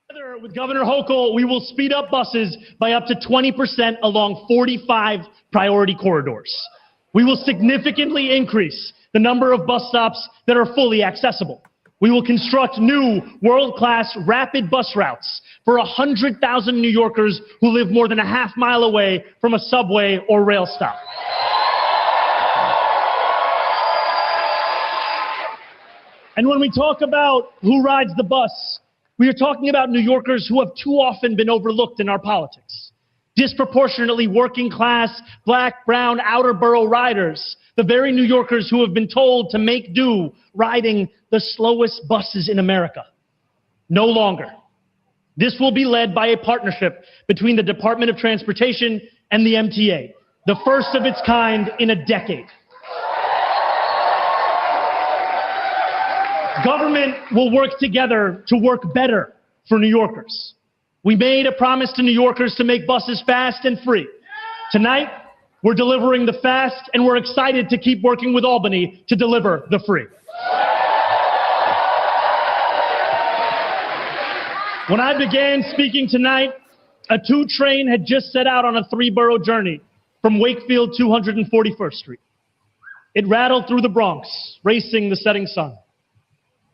Together with Governor Hochul, we will speed up buses by up to 20% along 45 priority corridors. We will significantly increase the number of bus stops that are fully accessible. We will construct new world-class rapid bus routes for 100,000 New Yorkers who live more than a half mile away from a subway or rail stop. And when we talk about who rides the bus, we are talking about New Yorkers who have too often been overlooked in our politics. Disproportionately working class, black, brown, outer borough riders, the very New Yorkers who have been told to make do riding the slowest buses in America. No longer. This will be led by a partnership between the Department of Transportation and the MTA, the first of its kind in a decade. Government will work together to work better for New Yorkers. We made a promise to New Yorkers to make buses fast and free. Tonight, we're delivering the fast, and we're excited to keep working with Albany to deliver the free. When I began speaking tonight, a 2 train had just set out on a 3-borough journey from Wakefield 241st Street. It rattled through the Bronx, racing the setting sun.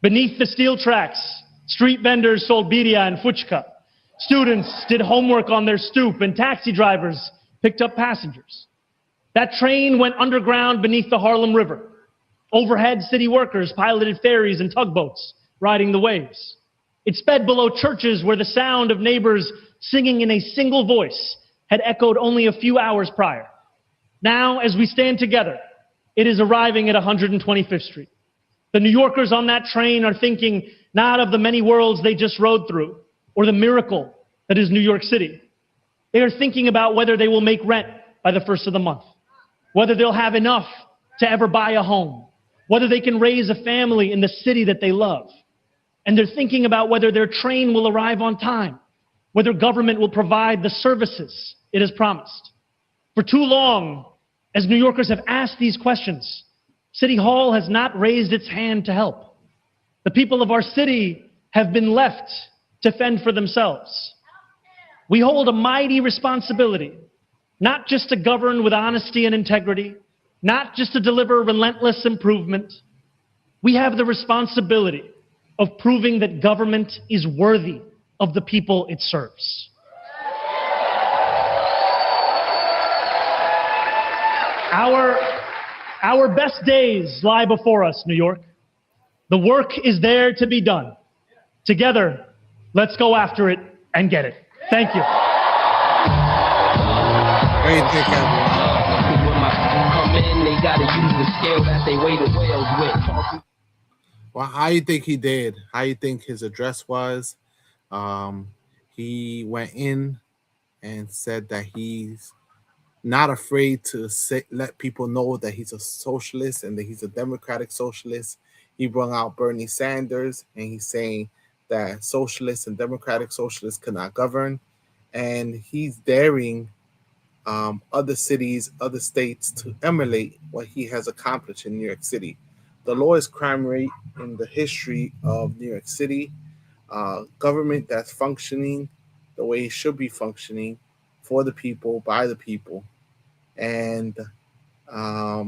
Beneath the steel tracks, street vendors sold birria and fuchka. Students did homework on their stoop, and taxi drivers picked up passengers. That train went underground beneath the Harlem River. Overhead, city workers piloted ferries and tugboats, riding the waves. It sped below churches where the sound of neighbors singing in a single voice had echoed only a few hours prior. Now, as we stand together, it is arriving at 125th Street. The New Yorkers on that train are thinking not of the many worlds they just rode through or the miracle that is New York City. They are thinking about whether they will make rent by the first of the month, whether they'll have enough to ever buy a home, whether they can raise a family in the city that they love. And they're thinking about whether their train will arrive on time, whether government will provide the services it has promised. For too long, as New Yorkers have asked these questions, City Hall has not raised its hand to help. The people of our city have been left to fend for themselves. We hold a mighty responsibility, not just to govern with honesty and integrity, not just to deliver relentless improvement. We have the responsibility of proving that government is worthy of the people it serves. Our best days lie before us, New York. The work is there to be done. Together, let's go after it and get it. Thank you. Great pick Well, how you think he did? How you think his address was? He went in and said that he's not afraid to let people know that he's a socialist and that he's a democratic socialist. He brought out Bernie Sanders, and he's saying that socialists and democratic socialists cannot govern. And he's daring other cities, other states to emulate what he has accomplished in New York City. The lowest crime rate in the history of New York City, government that's functioning the way it should be functioning, for the people, by the people. And I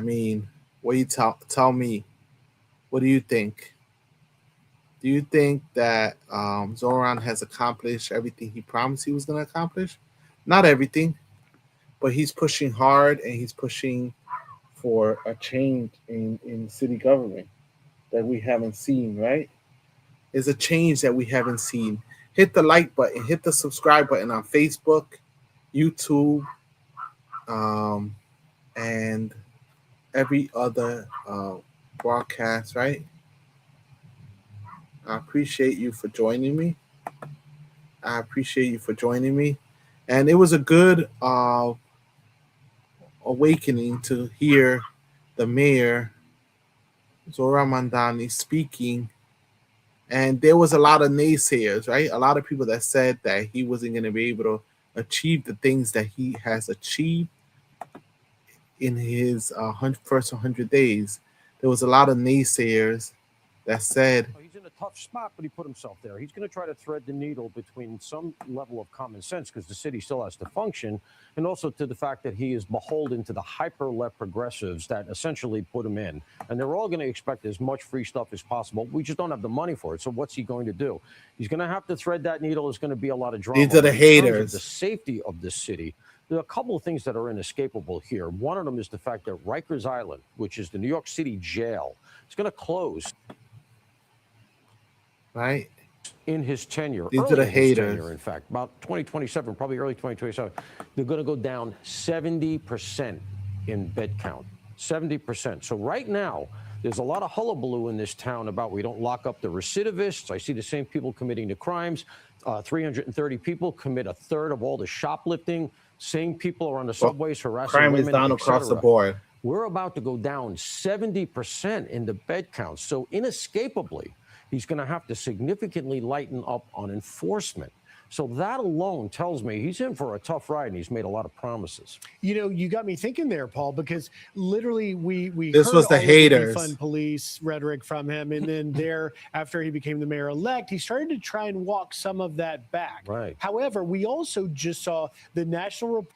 mean, what do you tell me? What do you think? Do you think that Zohran has accomplished everything he promised he was going to accomplish? Not everything, but he's pushing hard, and he's pushing for a change in city government that we haven't seen, right? It's a change that we haven't seen. Hit the like button, hit the subscribe button on Facebook, YouTube, and every other broadcast, right? I appreciate you for joining me. And it was a good awakening to hear the mayor, Zohran Mamdani, speaking. And there was a lot of naysayers, right? A lot of people that said that he wasn't going to be able to achieve the things that he has achieved in his first 100 days. There was a lot of naysayers that said he's in a tough spot, but he put himself there. He's going to try to thread the needle between some level of common sense, because the city still has to function, and also to the fact that he is beholden to the hyper-left progressives that essentially put him in. And they're all going to expect as much free stuff as possible. We just don't have the money for it. So what's he going to do? He's going to have to thread that needle. There's going to be a lot of drama. These are the haters. The safety of the city. There are a couple of things that are inescapable here. One of them is the fact that Rikers Island, which is the New York City jail, is going to close. Right. In his tenure. These are the haters. Tenure, in fact, about 2027, probably early 2027, they're going to go down 70% in bed count. 70%. So right now, there's a lot of hullabaloo in this town about we don't lock up the recidivists. I see the same people committing the crimes. 330 people commit a third of all the shoplifting. Same people are on the subways harassing crime women, is down across the board. We're about to go down 70% in the bed count. So inescapably, he's going to have to significantly lighten up on enforcement. So that alone tells me he's in for a tough ride, and he's made a lot of promises. You know, you got me thinking there, Paul, because literally we this heard was the all haters. Of the defund police rhetoric from him, and then there, after he became the mayor-elect, he started to try and walk some of that back. Right. However, we also just saw the national report.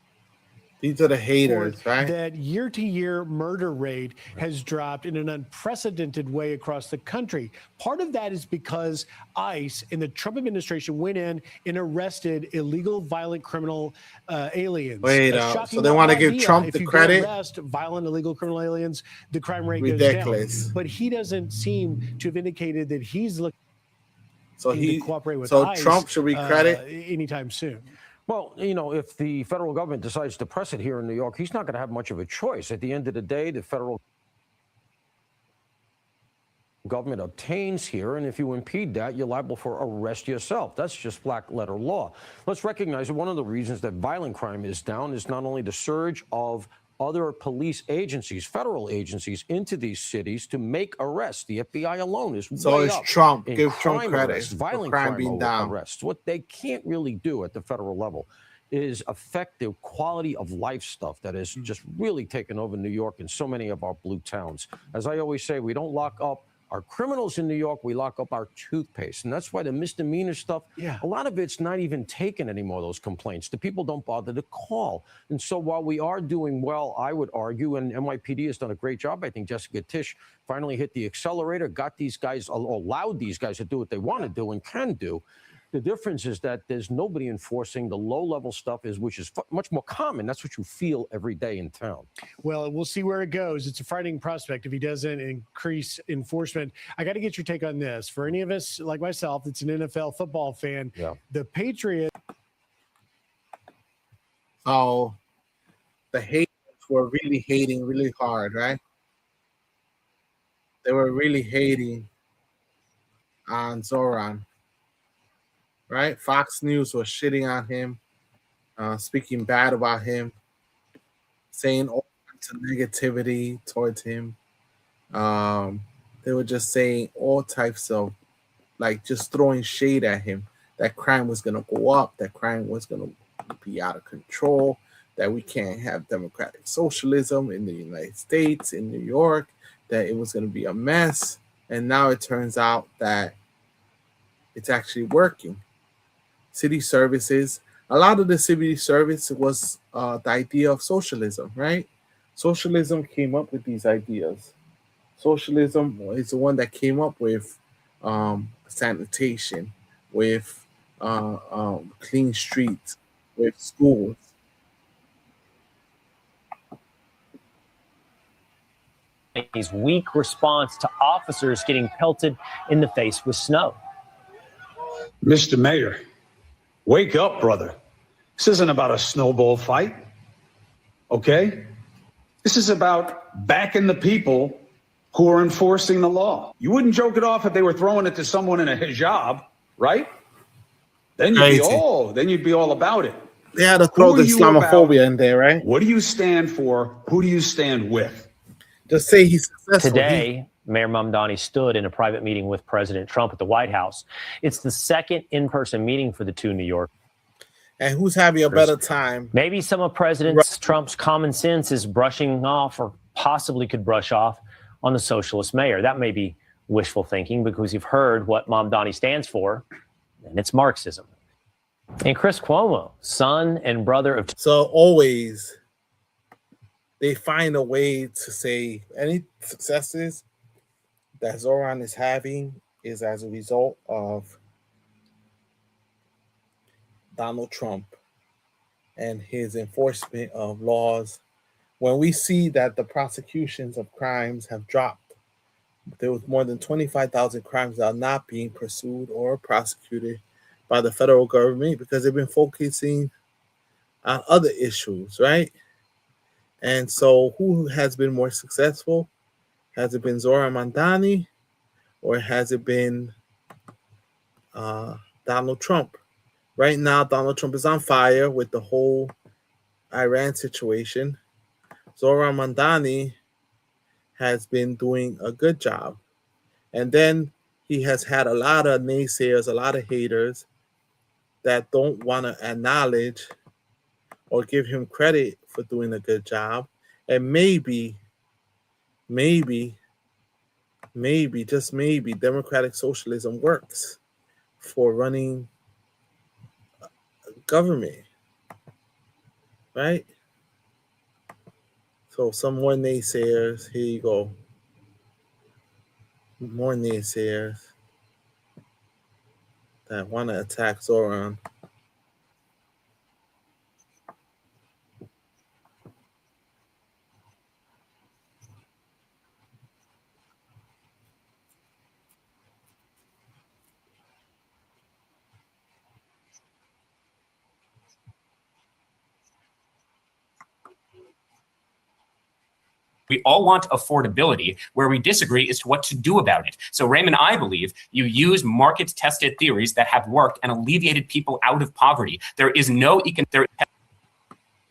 These are the haters, right? That year-to-year murder rate has dropped in an unprecedented way across the country. Part of that is because ICE and the Trump administration went in and arrested illegal, violent criminal aliens. Wait, so they want to give Trump the credit? If you arrest violent, illegal criminal aliens, the crime rate goes ridiculous. down. But he doesn't seem to have indicated that he's looking to cooperate with so ICE. Trump should be credit anytime soon. Well, you know, if the federal government decides to press it here in New York, he's not going to have much of a choice. At the end of the day, the federal government obtains here, and if you impede that, you're liable for arrest yourself. That's just black letter law. Let's recognize that one of the reasons that violent crime is down is not only the surge of other police agencies, federal agencies, into these cities to make arrests. The FBI alone is way up. Trump. In Give Trump crime credit arrests, for violent crime being down. arrests. What they can't really do at the federal level is affect the quality of life stuff that has just really taken over New York and so many of our blue towns. As I always say, we don't lock up our criminals in New York, we lock up our toothpaste. And that's why the misdemeanor stuff, a lot of it's not even taken anymore, those complaints. The people don't bother to call. And so while we are doing well, I would argue, and NYPD has done a great job, I think Jessica Tisch finally hit the accelerator, got these guys, allowed these guys to do what they want to do and can do. The difference is that there's nobody enforcing the low-level stuff, which is much more common. That's what you feel every day in town. Well, we'll see where it goes. It's a frightening prospect if he doesn't increase enforcement. I got to get your take on this. For any of us like myself that's an NFL football fan, the Patriots. Oh, the haters were really hating really hard, right? They were really hating on Zohran. Right? Fox News was shitting on him, speaking bad about him, saying all kinds of negativity towards him. They were just saying all types of, like, just throwing shade at him, that crime was going to go up, that crime was going to be out of control, that we can't have democratic socialism in the United States, in New York, that it was going to be a mess. And now it turns out that it's actually working. City services, a lot of the city service was the idea of socialism, right? Socialism came up with these ideas. Socialism is the one that came up with sanitation, with clean streets, with schools. His weak response to officers getting pelted in the face with snow. Mr. Mayor, wake up, brother. This isn't about a snowball fight. okay? This is about backing the people who are enforcing the law. You wouldn't joke it off if they were throwing it to someone in a hijab, right? Then you'd be all about it. They had to throw the Islamophobia in there, right? What do you stand for? Who do you stand with? Just say he's successful. Today, Mayor Mamdani stood in a private meeting with President Trump at the White House. It's the second in-person meeting for the two New Yorkers. And who's having a better time? Maybe some of President Trump's common sense is brushing off, or possibly could brush off, on the socialist mayor. That may be wishful thinking, because you've heard what Mamdani stands for, and it's Marxism. And Chris Cuomo, son and brother of... So always they find a way to say any successes that Zohran is having is as a result of Donald Trump and his enforcement of laws. When we see that the prosecutions of crimes have dropped, there was more than 25,000 crimes that are not being pursued or prosecuted by the federal government because they've been focusing on other issues, right? And so who has been more successful? Has it been Zohran Mamdani, or has it been Donald Trump? Right now, Donald Trump is on fire with the whole Iran situation. Zohran Mamdani has been doing a good job. And then he has had a lot of naysayers, a lot of haters that don't want to acknowledge or give him credit for doing a good job. And maybe, just maybe, democratic socialism works for running government, right? So some more naysayers. Here you go. More naysayers that want to attack Zohran. We all want affordability. Where we disagree is to what to do about it. So, Raymond, I believe you use market-tested theories that have worked and alleviated people out of poverty. There is no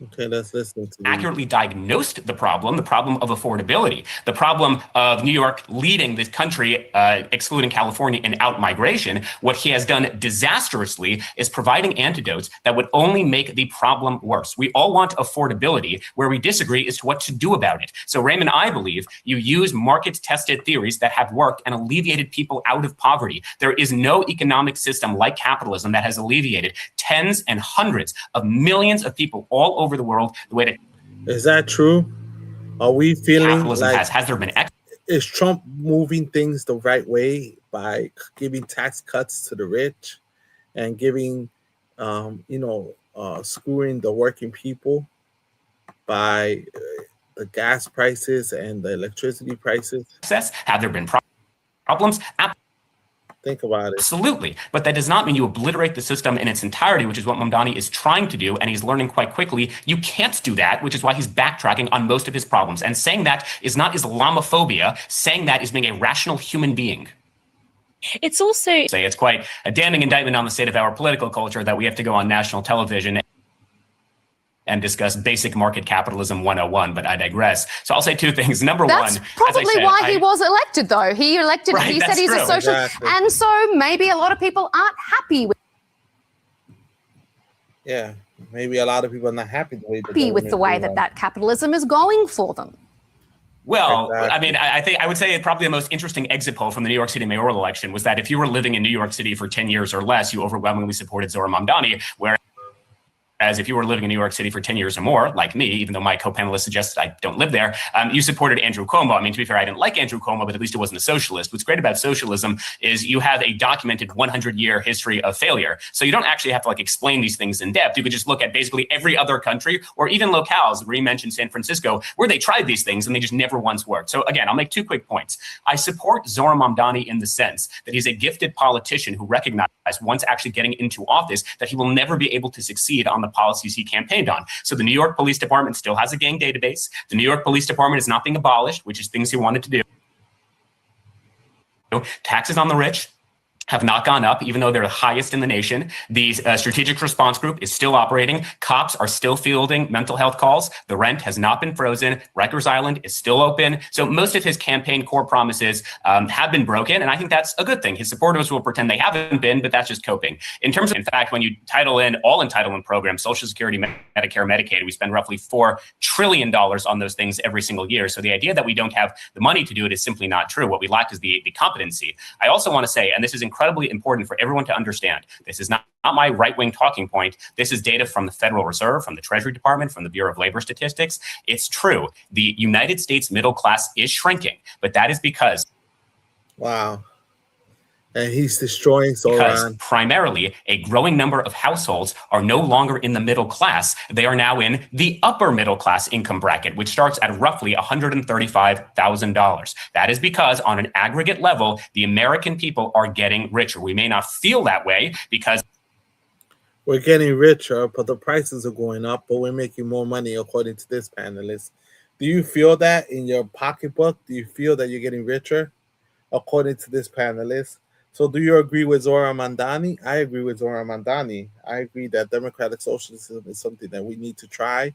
Okay, let's listen to accurately diagnosed the problem of affordability, the problem of New York leading this country, excluding California, in out-migration. What he has done disastrously is providing antidotes that would only make the problem worse. We all want affordability. Where we disagree is to what to do about it. So, Raymond, I believe you use market-tested theories that have worked and alleviated people out of poverty. There is no economic system like capitalism that has alleviated tens and hundreds of millions of people all over the world the way that... Is that true? Are we feeling capitalism like has there been is Trump moving things the right way by giving tax cuts to the rich and giving screwing the working people by the gas prices and the electricity prices? Have there been problems? Think about it. Absolutely. But that does not mean you obliterate the system in its entirety, which is what Mamdani is trying to do, and he's learning quite quickly. You can't do that, which is why he's backtracking on most of his problems. And saying that is not Islamophobia. Saying that is being a rational human being. It's also... It's quite a damning indictment on the state of our political culture that we have to go on national television and discuss basic market capitalism 101, but I digress. So I'll say two things. Number one, that's probably why he was elected, though. He said he's a socialist. Exactly. And so maybe a lot of people aren't happy with... Yeah, maybe a lot of people are not happy with the way that capitalism is going for them. Well, exactly. I mean, I would say probably the most interesting exit poll from the New York City mayoral election was that if you were living in New York City for 10 years or less, you overwhelmingly supported Zohran Mamdani, whereas if you were living in New York City for 10 years or more, like me, even though my co-panelist suggested I don't live there, you supported Andrew Cuomo. I mean, to be fair, I didn't like Andrew Cuomo, but at least it wasn't a socialist. What's great about socialism is you have a documented 100-year history of failure. So you don't actually have to explain these things in depth. You could just look at basically every other country or even locales, where you mentioned San Francisco, where they tried these things and they just never once worked. So again, I'll make two quick points. I support Zohran Mamdani in the sense that he's a gifted politician who recognized once actually getting into office that he will never be able to succeed on the policies he campaigned on. So the New York Police Department still has a gang database. The New York Police Department is not being abolished, which is things he wanted to do. Taxes on the rich have not gone up, even though they're the highest in the nation. The strategic response group is still operating. Cops are still fielding mental health calls. The rent has not been frozen. Rikers Island is still open. So most of his campaign core promises have been broken, and I think that's a good thing. His supporters will pretend they haven't been, but that's just coping. In terms of, in fact, when you title in all entitlement programs, Social Security, Medicare, Medicaid, we spend roughly $4 trillion on those things every single year. So the idea that we don't have the money to do it is simply not true. What we lack is the competency. I also want to say, and this is incredibly important for everyone to understand, this is not my right-wing talking point. This is data from the Federal Reserve, from the Treasury Department, from the Bureau of Labor Statistics. It's true. The United States middle class is shrinking, but that is because... Wow. And he's destroying Zohran. Because primarily a growing number of households are no longer in the middle class. They are now in the upper middle class income bracket, which starts at roughly $135,000. That is because on an aggregate level, the American people are getting richer. We may not feel that way because we're getting richer, but the prices are going up, but we're making more money, according to this panelist. Do you feel that in your pocketbook? Do you feel that you're getting richer, according to this panelist? So do you agree with Zohran Mamdani? I agree with Zohran Mamdani. I agree that democratic socialism is something that we need to try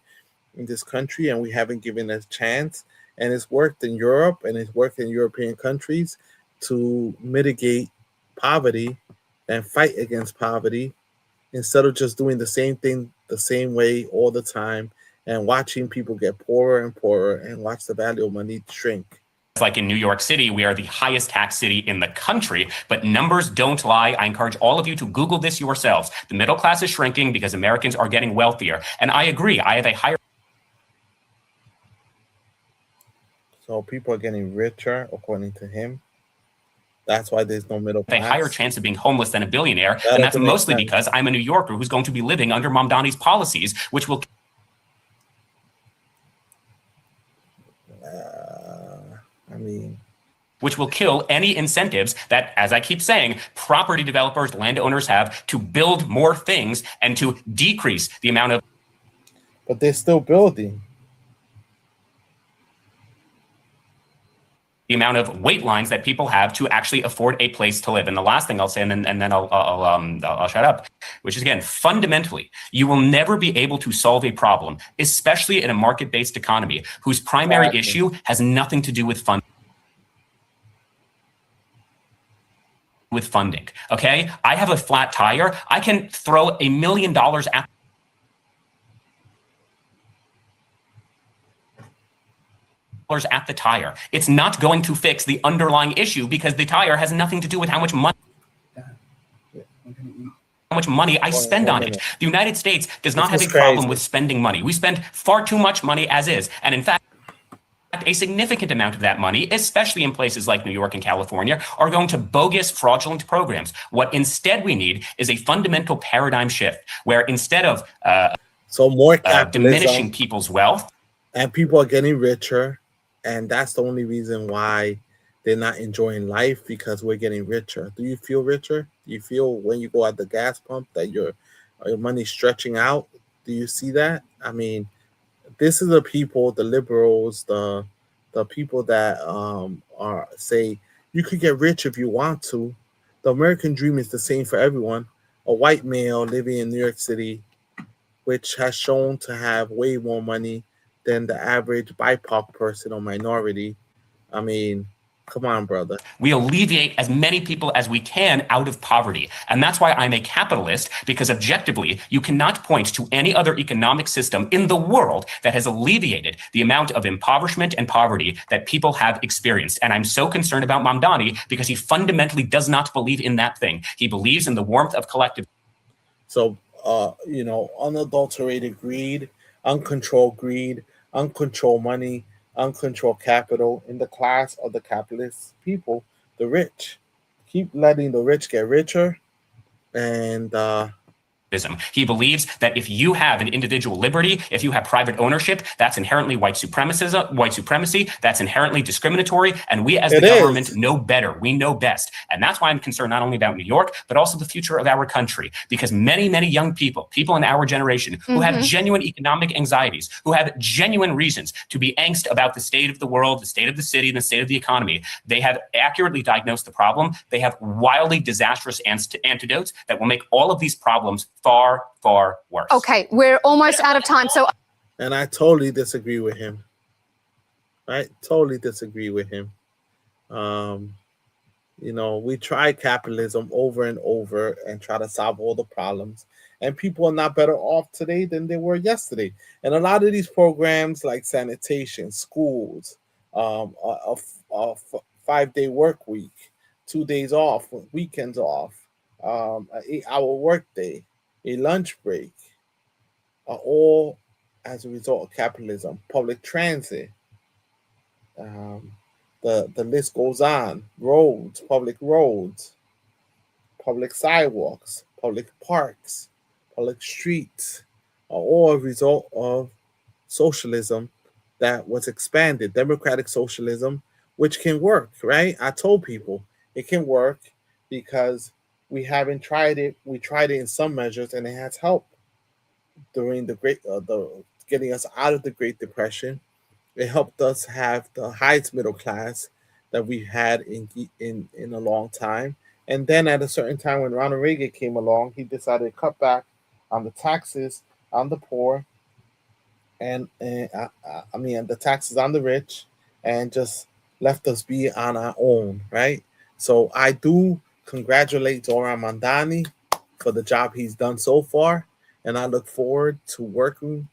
in this country, and we haven't given it a chance. And it's worked in Europe, and it's worked in European countries to mitigate poverty and fight against poverty, instead of just doing the same thing the same way all the time and watching people get poorer and poorer and watch the value of money shrink. like in New York City, we are the highest tax city in the country, but numbers don't lie. I encourage all of you to Google this yourselves. The middle class is shrinking because Americans are getting wealthier. And I agree, I have a higher... So people are getting richer, according to him. That's why there's no middle class. A higher chance of being homeless than a billionaire, and that's mostly because I'm a New Yorker who's going to be living under Mamdani's policies, which will... which will kill any incentives that, as I keep saying, property developers, landowners have to build more things and to decrease the amount of... But they're still building. The amount of wait lines that people have to actually afford a place to live. And the last thing I'll say, and then I'll shut up, which is, again, fundamentally, you will never be able to solve a problem, especially in a market-based economy, whose primary issue has nothing to do with funding. Okay, I have a flat tire. I can throw $1 million at the tire. It's not going to fix the underlying issue because the tire has nothing to do with how much money I spend on it. The United States does not have a problem with spending money. We spend far too much money as is, and in fact, a significant amount of that money, especially in places like New York and California, are going to bogus, fraudulent programs. What instead we need is a fundamental paradigm shift, where instead of more diminishing people's wealth, and people are getting richer, and that's the only reason why they're not enjoying life, because we're getting richer. Do you feel richer? Do you feel when you go at the gas pump that your money's stretching out? Do you see that? I mean, this is the people, the liberals, the people that are say you could get rich if you want to. The American dream is the same for everyone. A white male living in New York City, which has shown to have way more money than the average BIPOC person or minority. I mean, come on, brother. We alleviate as many people as we can out of poverty. And that's why I'm a capitalist, because objectively, you cannot point to any other economic system in the world that has alleviated the amount of impoverishment and poverty that people have experienced. And I'm so concerned about Mamdani because he fundamentally does not believe in that thing. He believes in the warmth of collective. So, unadulterated greed, uncontrolled money, uncontrolled capital in the class of the capitalist people, the rich. Keep letting the rich get richer, and He believes that if you have an individual liberty, if you have private ownership, that's inherently white supremacy, that's inherently discriminatory, and we as the government know better. We know best. And that's why I'm concerned not only about New York, but also the future of our country, because many, many young people in our generation who have genuine economic anxieties, who have genuine reasons to be angst about the state of the world, the state of the city, and the state of the economy, they have accurately diagnosed the problem. They have wildly disastrous antidotes that will make all of these problems far, far worse. Okay, we're almost out of time. So, and I totally disagree with him. I totally disagree with him. You know, we try capitalism over and over and try to solve all the problems, and people are not better off today than they were yesterday. And a lot of these programs like sanitation, schools, a 5-day work week, 2 days off, weekends off, an 8-hour work day, a lunch break, are all as a result of capitalism. Public transit, the list goes on. Roads, public sidewalks, public parks, public streets are all a result of socialism that was expanded, democratic socialism, which can work, right? I told people it can work because we haven't tried it. We tried it in some measures, and it has helped during the getting us out of the Great Depression. It helped us have the highest middle class that we've had in a long time. And then at a certain time when Ronald Reagan came along, he decided to cut back on the taxes on the poor, and the taxes on the rich, and just left us be on our own, right? So I do congratulate Zohran Mamdani for the job he's done so far, and I look forward to working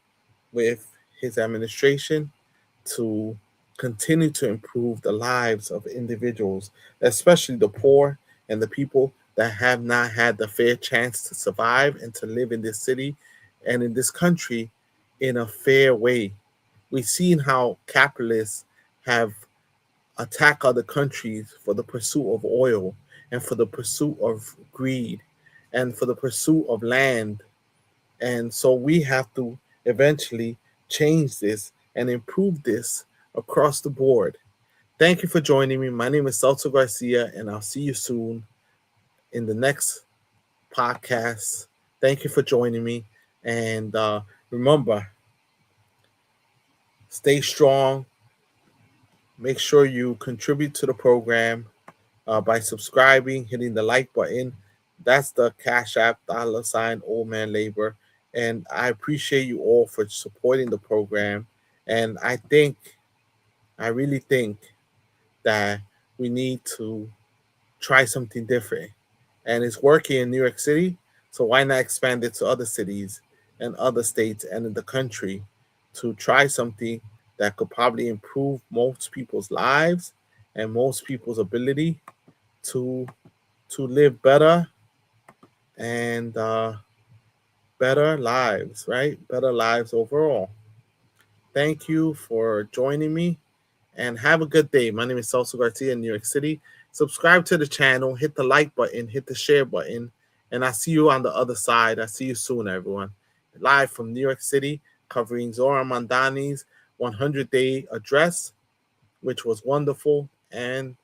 with his administration to continue to improve the lives of individuals, especially the poor and the people that have not had the fair chance to survive and to live in this city and in this country in a fair way. We've seen how capitalists have attacked other countries for the pursuit of oil and for the pursuit of greed and for the pursuit of land. And so we have to eventually change this and improve this across the board. Thank you for joining me. My name is Celso Garcia, and I'll see you soon in the next podcast. Thank you for joining me. And remember, stay strong. Make sure you contribute to the program by subscribing, hitting the like button. That's the Cash App, $ Old Man Labor. And I appreciate you all for supporting the program. And I really think that we need to try something different. And it's working in New York City, so why not expand it to other cities and other states and in the country to try something that could probably improve most people's lives and most people's ability to live better and better lives, right? Better lives overall. Thank you for joining me, and have a good day. My name is Celso Garcia in New York City. Subscribe to the channel, hit the like button, hit the share button, and I see you on the other side. I see you soon, everyone. Live from New York City, covering Zohran Mamdani's 100-day address, which was wonderful, and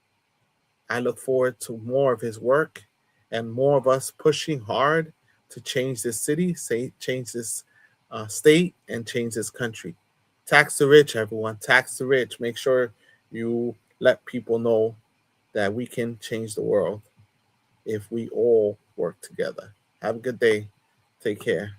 I look forward to more of his work and more of us pushing hard to change this city, change this state, and change this country. Tax the rich, everyone. Tax the rich. Make sure you let people know that we can change the world if we all work together. Have a good day. Take care.